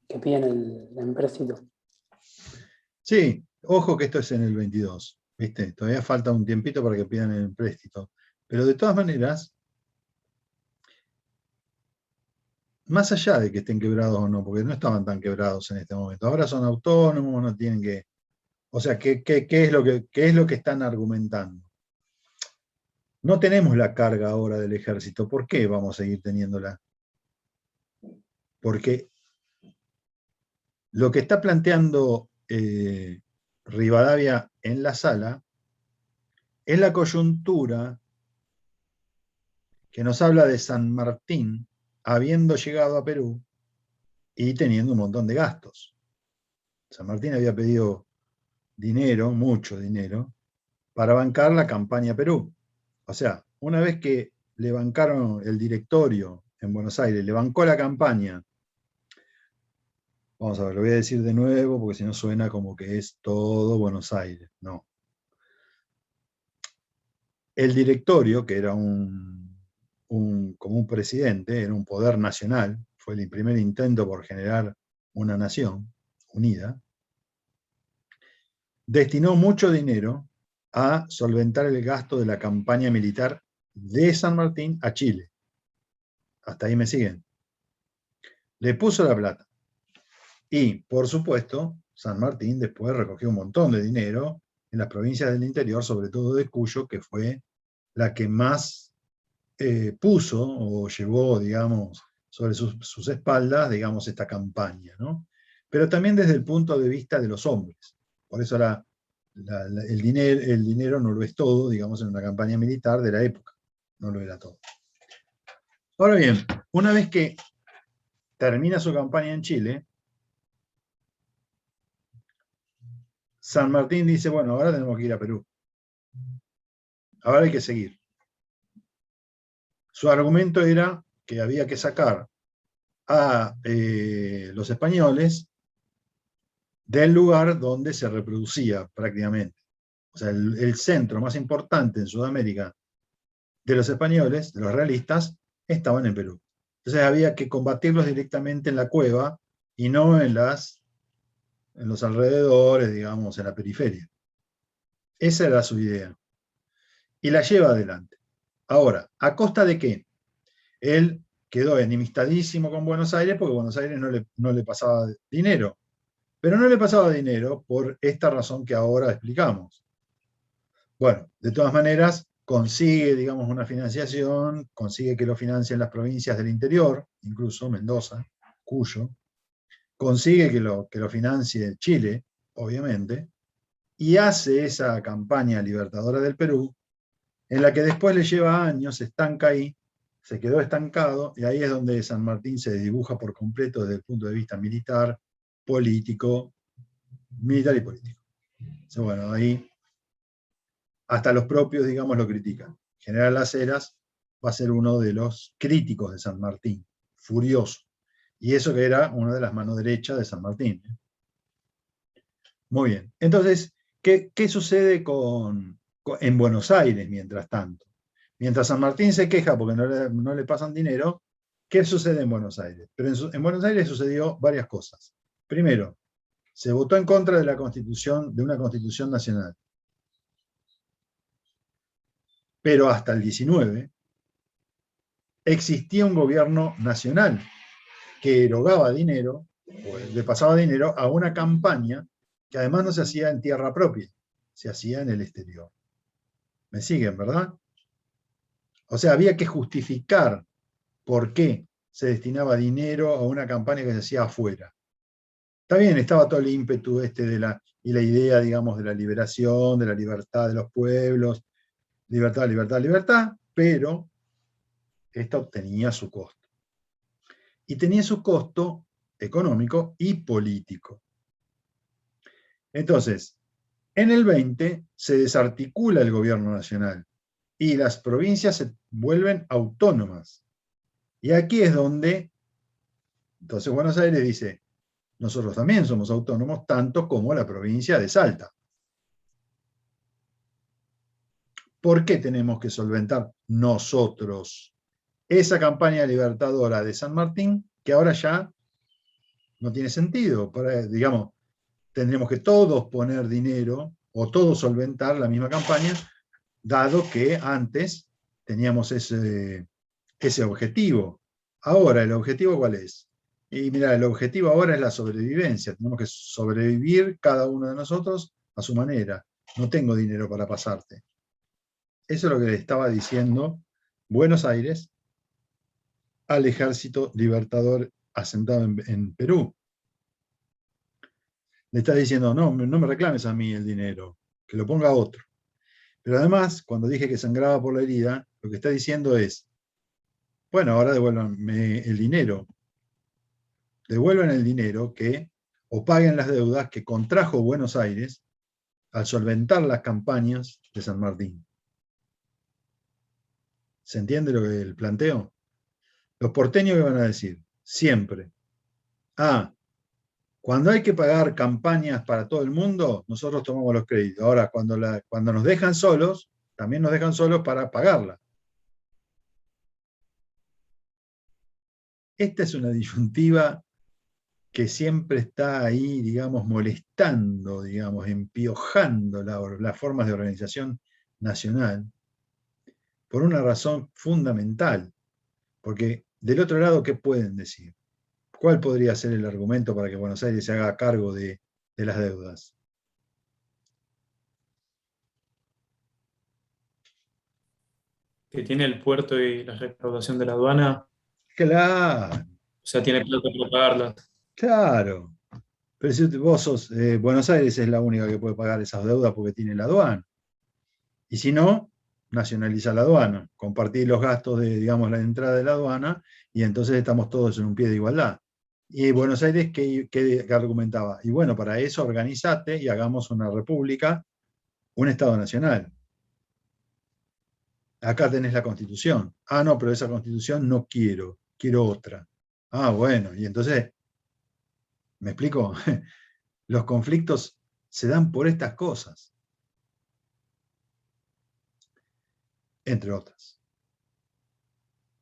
G: que piden el empréstito.
A: Sí, ojo que esto es en el 22, ¿viste? Todavía falta un tiempito para que pidan el empréstito. Pero de todas maneras, más allá de que estén quebrados o no, porque no estaban tan quebrados en este momento, ahora son autónomos, no tienen que... O sea, ¿qué es lo que están argumentando? No tenemos la carga ahora del ejército. ¿Por qué vamos a seguir teniéndola? Porque lo que está planteando Rivadavia en la sala es la coyuntura que nos habla de San Martín habiendo llegado a Perú y teniendo un montón de gastos. San Martín había pedido dinero, mucho dinero, para bancar la campaña Perú. O sea, una vez que le bancaron el directorio en Buenos Aires, le bancó la campaña, vamos a ver, lo voy a decir de nuevo porque si no suena como que es todo Buenos Aires, no. El directorio, que era como un presidente, era un poder nacional, fue el primer intento por generar una nación unida, destinó mucho dinero a solventar el gasto de la campaña militar de San Martín a Chile. Hasta ahí me siguen. Le puso la plata. Y, por supuesto, San Martín después recogió un montón de dinero en las provincias del interior, sobre todo de Cuyo, que fue la que más puso o llevó, digamos, sobre sus espaldas, digamos, esta campaña, ¿no? Pero también desde el punto de vista de los hombres. Por eso el dinero no lo es todo, digamos, en una campaña militar de la época. No lo era todo. Ahora bien, una vez que termina su campaña en Chile, San Martín dice, bueno, ahora tenemos que ir a Perú. Ahora hay que seguir. Su argumento era que había que sacar a los españoles del lugar donde se reproducía prácticamente. O sea, el centro más importante en Sudamérica de los españoles, de los realistas, estaban en Perú. Entonces había que combatirlos directamente en la cueva y no en los alrededores, digamos, en la periferia. Esa era su idea. Y la lleva adelante. Ahora, ¿a costa de qué? Él quedó enemistadísimo con Buenos Aires porque Buenos Aires no le pasaba dinero. Pero no le pasaba dinero por esta razón que ahora explicamos. Bueno, de todas maneras, consigue, digamos, una financiación, consigue que lo financien las provincias del interior, incluso Mendoza, Cuyo, consigue que lo financie Chile, obviamente, y hace esa campaña libertadora del Perú, en la que después le lleva años, se estanca ahí, se quedó estancado, y ahí es donde San Martín se dibuja por completo desde el punto de vista militar, político, militar y político. Entonces, bueno, ahí hasta los propios, digamos, lo critican. General Las Heras va a ser uno de los críticos de San Martín, furioso. Y eso que era una de las manos derechas de San Martín. Muy bien. Entonces, ¿qué sucede en Buenos Aires mientras tanto? Mientras San Martín se queja porque no le pasan dinero, ¿qué sucede en Buenos Aires? Pero en Buenos Aires sucedió varias cosas. Primero, se votó en contra de la constitución, de una constitución nacional. Pero hasta el 19 existía un gobierno nacional que erogaba dinero, o le pasaba dinero a una campaña que además no se hacía en tierra propia, se hacía en el exterior. ¿Me siguen, verdad? O sea, había que justificar por qué se destinaba dinero a una campaña que se hacía afuera. Está bien, estaba todo el ímpetu y la idea, digamos, de la liberación, de la libertad de los pueblos, libertad, libertad, libertad, pero esto tenía su costo. y tenía su costo económico y político. Entonces, en el 20 se desarticula el gobierno nacional y las provincias se vuelven autónomas. Y aquí es donde, entonces Buenos Aires dice, nosotros también somos autónomos, tanto como la provincia de Salta. ¿Por qué tenemos que solventar nosotros esa campaña libertadora de San Martín, que ahora ya no tiene sentido? Digamos, tendremos que todos poner dinero o todos solventar la misma campaña, dado que antes teníamos ese objetivo. Ahora, ¿el objetivo cuál es? Y mira, el objetivo ahora es la sobrevivencia. Tenemos que sobrevivir cada uno de nosotros a su manera. No tengo dinero para pasarte. Eso es lo que le estaba diciendo Buenos Aires al ejército libertador asentado en Perú. Le está diciendo, no me reclames a mí el dinero, que lo ponga otro. Pero además, cuando dije que sangraba por la herida, lo que está diciendo es, bueno, ahora devuélvanme el dinero. Devuelvan el dinero o paguen las deudas que contrajo Buenos Aires al solventar las campañas de San Martín. ¿Se entiende el planteo? Los porteños, ¿qué van a decir? Siempre. Cuando hay que pagar campañas para todo el mundo, nosotros tomamos los créditos. Ahora, cuando nos dejan solos, también nos dejan solos para pagarla. Esta es una disyuntiva que siempre está ahí, digamos, molestando, digamos, empiojando las formas de organización nacional, por una razón fundamental. Porque del otro lado, ¿qué pueden decir? ¿Cuál podría ser el argumento para que Buenos Aires se haga cargo de las deudas?
C: Que tiene el puerto y la recaudación de la aduana,
A: Claro,
C: o sea, tiene plata para pagarlas.
A: claro. Pero si vos sos, Buenos Aires es la única que puede pagar esas deudas porque tiene la aduana. Y si no, nacionaliza la aduana, compartir los gastos de, digamos, la entrada de la aduana, y entonces estamos todos en un pie de igualdad. Y Buenos Aires, ¿qué argumentaba? Y bueno, para eso organizate y hagamos una república, un Estado nacional. Acá tenés la Constitución. No, pero esa Constitución no quiero otra. Bueno, y entonces, ¿me explico? Los conflictos se dan por estas cosas, entre otras.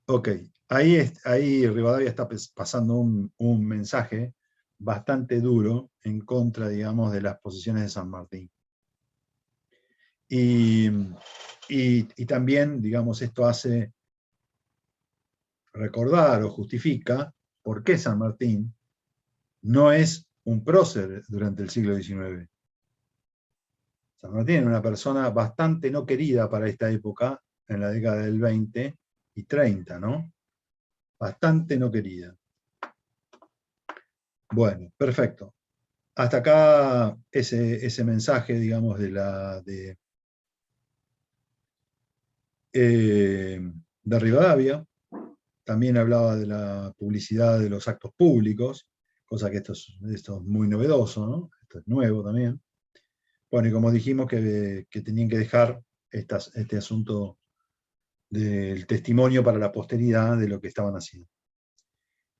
A: Ok, ahí Rivadavia está pasando un mensaje bastante duro en contra, digamos, de las posiciones de San Martín. Y también, digamos, esto hace recordar o justifica por qué San Martín no es un prócer durante el siglo XIX. San Martín era una persona bastante no querida para esta época, en la década del 20 y 30, ¿no? Bastante no querida. Bueno, perfecto. Hasta acá ese mensaje, digamos, de Rivadavia. También hablaba de la publicidad de los actos públicos, cosa que esto es muy novedoso, ¿no? Esto es nuevo también. Bueno, y como dijimos que tenían que dejar este asunto del testimonio para la posteridad de lo que estaban haciendo.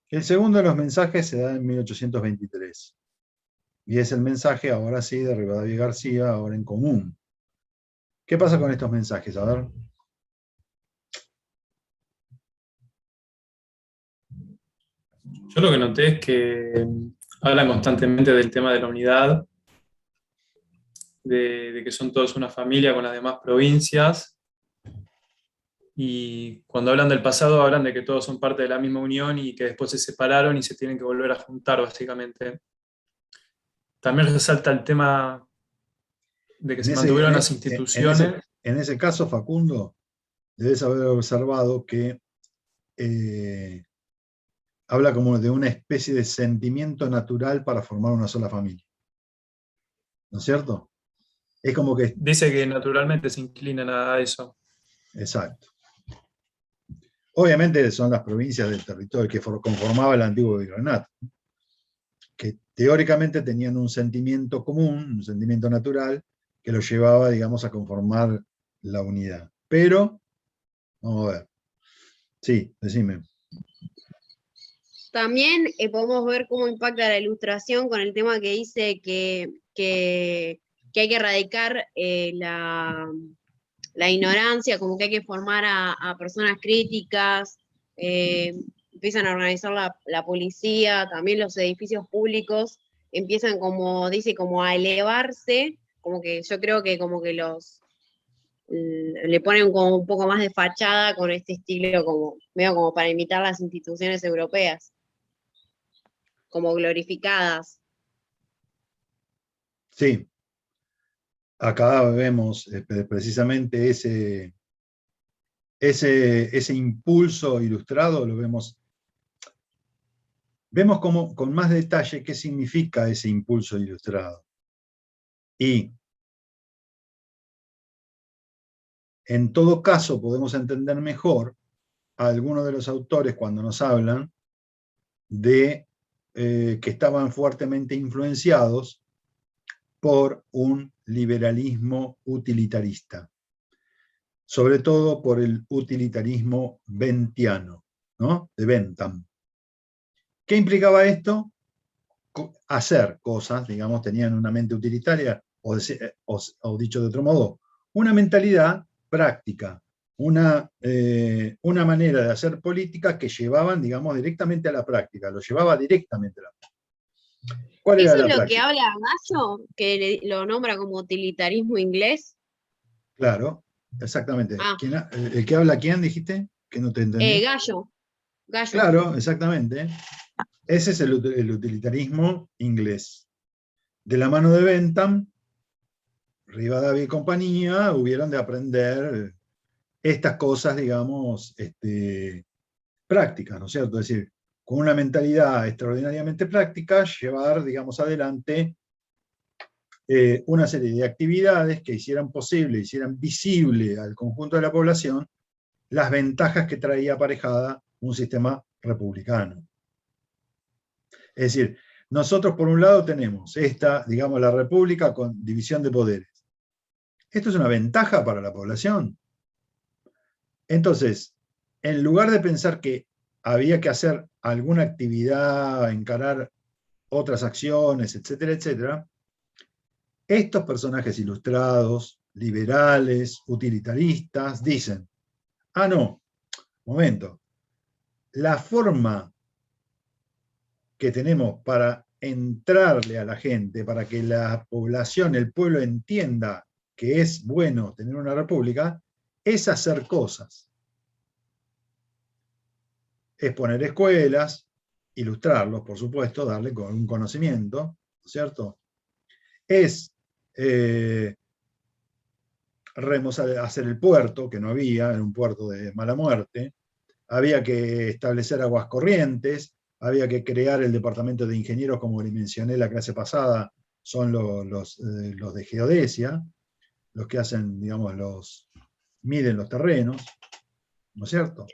A: El segundo de los mensajes se da en 1823. Y es el mensaje, ahora sí, de Rivadavia y García, ahora en común. ¿Qué pasa con estos mensajes? A ver.
C: Yo lo que noté es que hablan constantemente del tema de la unidad, de que son todos una familia con las demás provincias, y cuando hablan del pasado hablan de que todos son parte de la misma unión y que después se separaron y se tienen que volver a juntar, básicamente. También resalta el tema de que se mantuvieron las instituciones.
A: En ese caso, Facundo, debes haber observado que habla como de una especie de sentimiento natural para formar una sola familia. ¿No es cierto? Es como que...
C: Dice que naturalmente se inclinan a eso.
A: Exacto. Obviamente son las provincias del territorio que conformaba el antiguo virreinato, que teóricamente tenían un sentimiento común, un sentimiento natural, que los llevaba, digamos, a conformar la unidad. Pero, vamos a ver. Sí, decime.
B: También podemos ver cómo impacta la ilustración con el tema que dice que hay que erradicar la ignorancia, como que hay que formar a personas críticas, empiezan a organizar la policía, también los edificios públicos empiezan como, dice, como a elevarse, como que yo creo que como que le ponen como un poco más de fachada con este estilo, como medio como para imitar las instituciones europeas, como glorificadas.
A: Sí, acá vemos precisamente ese impulso ilustrado, lo vemos como, con más detalle qué significa ese impulso ilustrado. Y en todo caso podemos entender mejor a algunos de los autores cuando nos hablan de que estaban fuertemente influenciados por un liberalismo utilitarista, sobre todo por el utilitarismo bentiano, ¿no? De Bentham. ¿Qué implicaba esto? Hacer cosas, digamos, tenían una mente utilitaria, o dicho de otro modo, una mentalidad práctica, una manera de hacer política que llevaban, digamos, directamente a la práctica, lo llevaba directamente a la práctica. ¿Cuál era
B: ¿Eso
A: la
B: es lo
A: práctica?
B: que habla Gallo, que lo nombra como utilitarismo inglés?
A: Claro, exactamente.
B: Ah,
A: ¿El que habla quién, dijiste? Que no te entendí.
B: Gallo.
A: Claro, exactamente. Ese es el utilitarismo inglés. De la mano de Bentham, Rivadavia y compañía hubieron de aprender estas cosas, digamos, prácticas, ¿no es cierto? Es decir, con una mentalidad extraordinariamente práctica, llevar, digamos, adelante una serie de actividades que hicieran posible, hicieran visible al conjunto de la población las ventajas que traía aparejada un sistema republicano. Es decir, nosotros por un lado tenemos digamos, la república con división de poderes. Esto es una ventaja para la población. Entonces, en lugar de pensar que había que hacer alguna actividad, encarar otras acciones, etcétera, etcétera, estos personajes ilustrados, liberales, utilitaristas, dicen, ah, no, momento, la forma que tenemos para entrarle a la gente, para que la población, el pueblo entienda que es bueno tener una república, es hacer cosas. Es poner escuelas, ilustrarlos, por supuesto, darle un conocimiento, ¿no es cierto? Es hacer el puerto, que no había, era un puerto de mala muerte, había que establecer aguas corrientes, había que crear el departamento de ingenieros, como les mencioné la clase pasada, son los de geodesia, los que hacen, digamos, miden los terrenos, ¿no es cierto?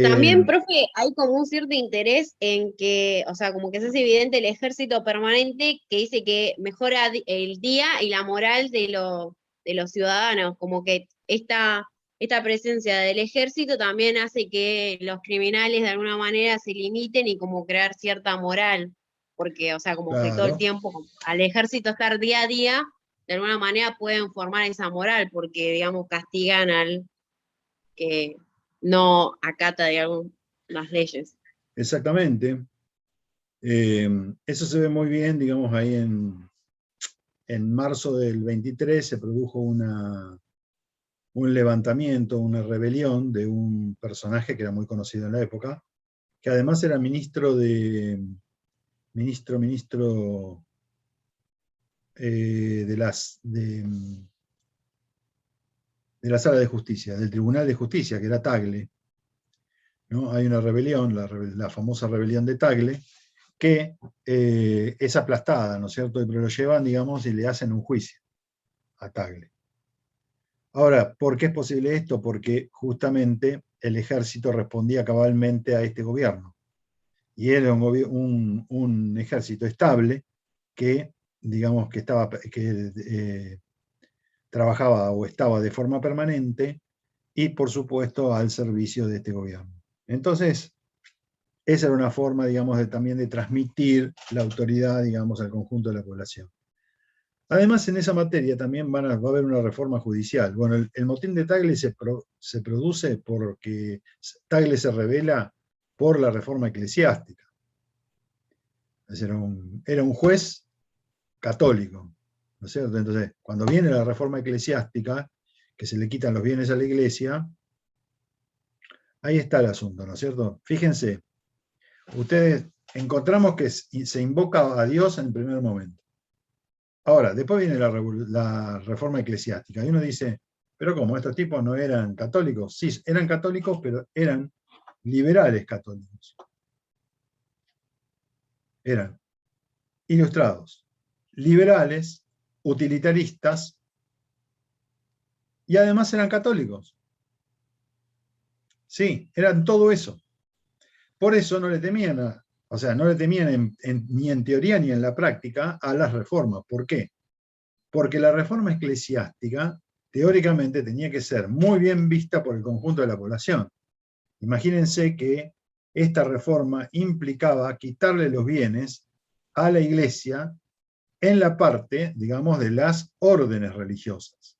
B: También, profe, hay como un cierto interés en que, o sea, como que se hace evidente el ejército permanente que dice que mejora el día y la moral de los ciudadanos, como que esta presencia del ejército también hace que los criminales de alguna manera se limiten y como crear cierta moral, porque, o sea, como que todo el
A: Claro,
B: tiempo, al ejército estar día a día, de alguna manera pueden formar esa moral, porque, digamos, castigan al que no acata, digamos, las leyes.
A: exactamente. Eso se ve muy bien, digamos, ahí en marzo del 23 se produjo un levantamiento, una rebelión de un personaje que era muy conocido en la época, que además era ministro de la Sala de Justicia, del Tribunal de Justicia, que era Tagle, ¿no? Hay una rebelión, la famosa rebelión de Tagle, que es aplastada, ¿no es cierto? Pero lo llevan, digamos, y le hacen un juicio a Tagle. Ahora, ¿por qué es posible esto? Porque justamente el ejército respondía cabalmente a este gobierno. Y era un ejército estable que, digamos, que trabajaba o estaba de forma permanente y, por supuesto, al servicio de este gobierno. Entonces, esa era una forma, digamos, también de transmitir la autoridad, digamos, al conjunto de la población. Además, en esa materia también va a haber una reforma judicial. Bueno, el motín de Tagle se produce porque Tagle se rebela por la reforma eclesiástica. Era un juez católico, ¿no es cierto? Entonces, cuando viene la reforma eclesiástica, que se le quitan los bienes a la iglesia, ahí está el asunto, ¿no es cierto? Fíjense, ustedes encontramos que se invoca a Dios en el primer momento. Ahora, después viene la reforma eclesiástica, y uno dice, pero ¿cómo? ¿Estos tipos no eran católicos? Sí, eran católicos, pero eran liberales católicos. Eran ilustrados, liberales, utilitaristas, y además eran católicos. Sí, eran todo eso. Por eso no le temían, no le temían ni en teoría ni en la práctica a las reformas. ¿Por qué? Porque la reforma eclesiástica teóricamente tenía que ser muy bien vista por el conjunto de la población. Imagínense que esta reforma implicaba quitarle los bienes a la iglesia en la parte, digamos, de las órdenes religiosas.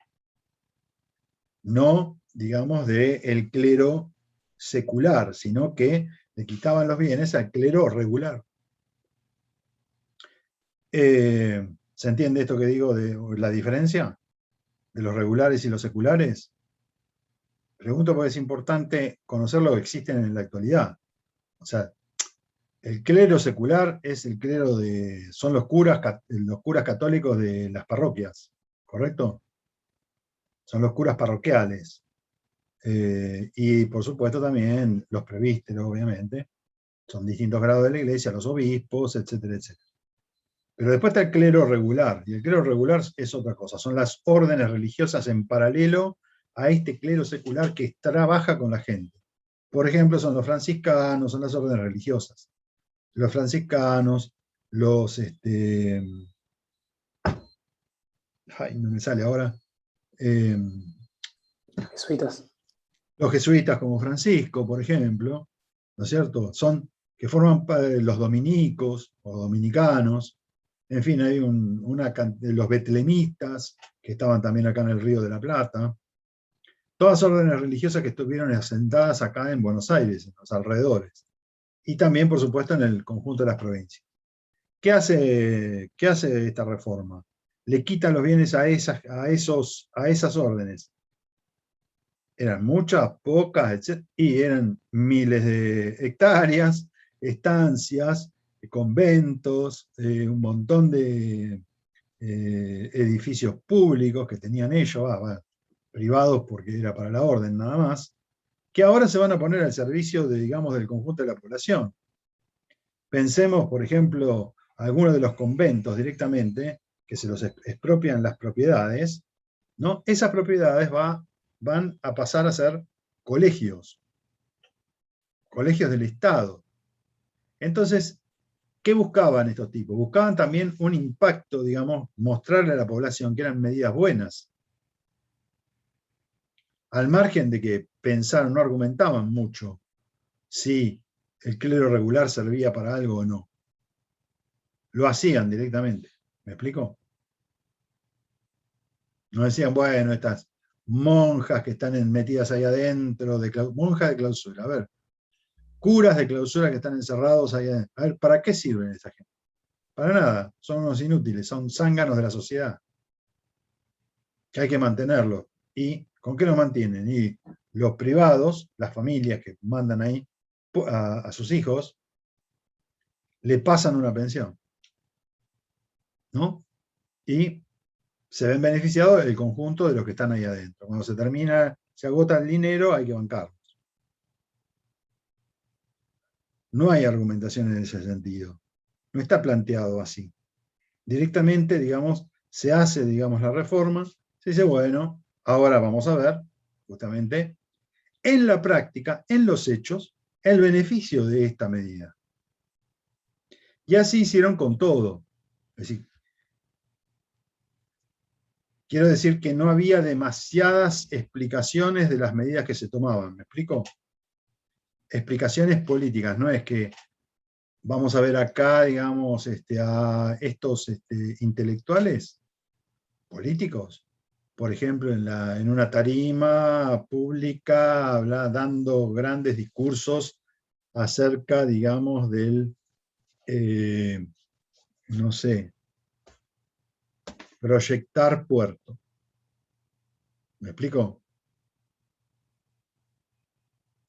A: No, digamos, del clero secular, sino que le quitaban los bienes al clero regular. ¿Se entiende esto que digo de la diferencia de los regulares y los seculares? Pregunto porque es importante conocer lo que existen en la actualidad. O sea, el clero secular es el clero son los curas católicos de las parroquias, ¿correcto? Son los curas parroquiales. Y por supuesto también los presbíteros, obviamente. Son distintos grados de la iglesia, los obispos, etcétera, etcétera. Pero después está el clero regular, y el clero regular es otra cosa, son las órdenes religiosas en paralelo a este clero secular que trabaja con la gente. Por ejemplo, son los franciscanos, son las órdenes religiosas. Los franciscanos, no me sale ahora.
G: Jesuitas.
A: Los jesuitas como Francisco, por ejemplo, ¿no es cierto? Que forman los dominicos o dominicanos. En fin, hay los betlemistas, que estaban también acá en el Río de la Plata. Todas órdenes religiosas que estuvieron asentadas acá en Buenos Aires, en los alrededores. Y también, por supuesto, en el conjunto de las provincias. ¿Qué hace esta reforma? Le quita los bienes a esas órdenes. Eran muchas, pocas, etc. Y eran miles de hectáreas, estancias, conventos, un montón de edificios públicos que tenían ellos, privados porque era para la orden nada más, que ahora se van a poner al servicio digamos, del conjunto de la población. Pensemos, por ejemplo, algunos de los conventos directamente, que se los expropian las propiedades, ¿no? Esas propiedades van a pasar a ser colegios del Estado. Entonces, ¿qué buscaban estos tipos? Buscaban también un impacto, digamos, mostrarle a la población que eran medidas buenas. Al margen de que pensaron, no argumentaban mucho si el clero regular servía para algo o no. Lo hacían directamente. ¿Me explico? No decían, bueno, estas monjas que están metidas ahí adentro, monjas de clausura. A ver, curas de clausura que están encerrados ahí adentro. A ver, ¿para qué sirven esta gente? Para nada, son unos inútiles, son zánganos de la sociedad. Que hay que mantenerlos. ¿Y con qué los mantienen? Y los privados, las familias que mandan ahí a sus hijos, le pasan una pensión. ¿No? Y se ven beneficiados el conjunto de los que están ahí adentro. Cuando se agota el dinero, hay que bancarlos. No hay argumentación en ese sentido. No está planteado así. Directamente, digamos, se hace, digamos, la reforma, se dice, bueno, Ahora vamos a ver, justamente, en la práctica, en los hechos, el beneficio de esta medida. Y así hicieron con todo. Es decir, quiero decir que no había demasiadas explicaciones de las medidas que se tomaban. ¿Me explico? Explicaciones políticas, no es que vamos a ver acá, digamos, a estos intelectuales políticos, por ejemplo, en una tarima pública, dando grandes discursos acerca, digamos, del, no sé, proyectar puerto. ¿Me explico?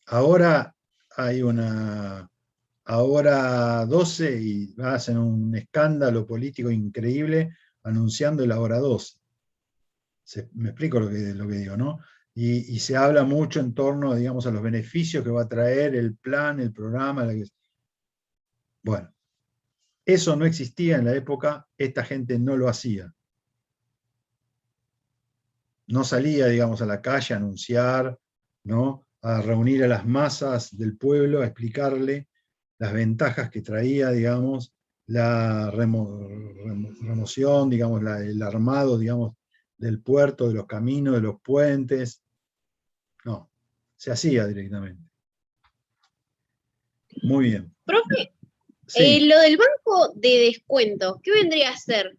A: Ahora hay ahora 12 y hacen un escándalo político increíble anunciando la hora 12. Me explico lo que digo, ¿no? Y se habla mucho en torno, digamos, a los beneficios que va a traer el plan, el programa. Bueno, eso no existía en la época, esta gente no lo hacía. No salía, digamos, a la calle a anunciar, ¿no? A reunir a las masas del pueblo, a explicarle las ventajas que traía, digamos, la remoción, digamos, el armado, digamos, del puerto, de los caminos, de los puentes. No, se hacía directamente. Muy bien.
B: Profe,
A: Sí,
B: lo del banco de descuentos, ¿qué vendría a ser?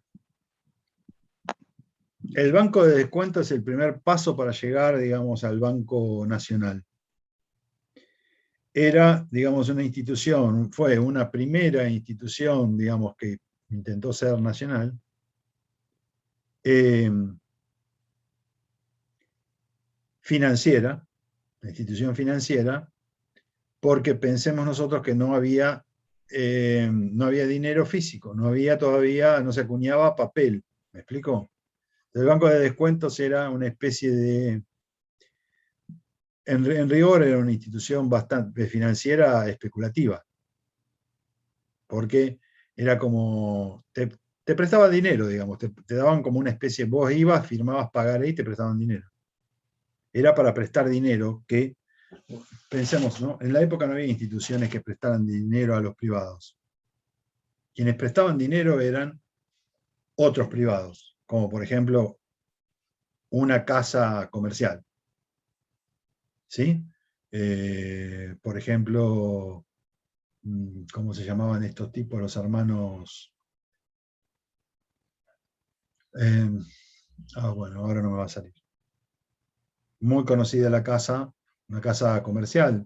A: el banco de descuento es el primer paso para llegar, digamos, al Banco Nacional. Era, digamos, una institución, fue una primera institución, digamos, que intentó ser nacional, financiera, la institución financiera, porque pensemos nosotros que no había dinero físico, no había todavía, no se acuñaba papel, ¿me explico? El banco de descuentos era una especie de, en rigor era una institución bastante financiera especulativa, porque era como, te prestaba dinero, digamos, te daban como una especie, vos ibas, firmabas pagaré y te prestaban dinero. Era para prestar dinero que, pensemos, ¿no? En la época no había instituciones que prestaran dinero a los privados. Quienes prestaban dinero eran otros privados, como por ejemplo una casa comercial. ¿Sí? Por ejemplo, ¿cómo se llamaban estos tipos? Los hermanos... bueno, ahora no me va a salir. Muy conocida la casa, una casa comercial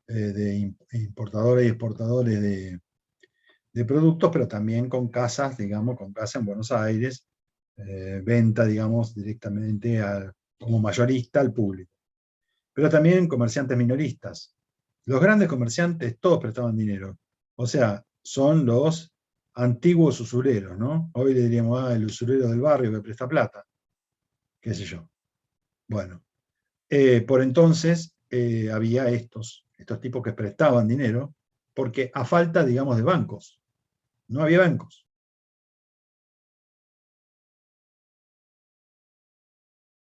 A: de importadores y exportadores de productos, pero también con casas, digamos, con casa en Buenos Aires, venta, digamos, directamente como mayorista al público. Pero también comerciantes minoristas. Los grandes comerciantes todos prestaban dinero. O sea, son los antiguos usureros, ¿no? Hoy le diríamos, el usurero del barrio que presta plata. Qué sé yo. Bueno, por entonces había estos tipos que prestaban dinero, porque a falta, digamos, de bancos. No había bancos.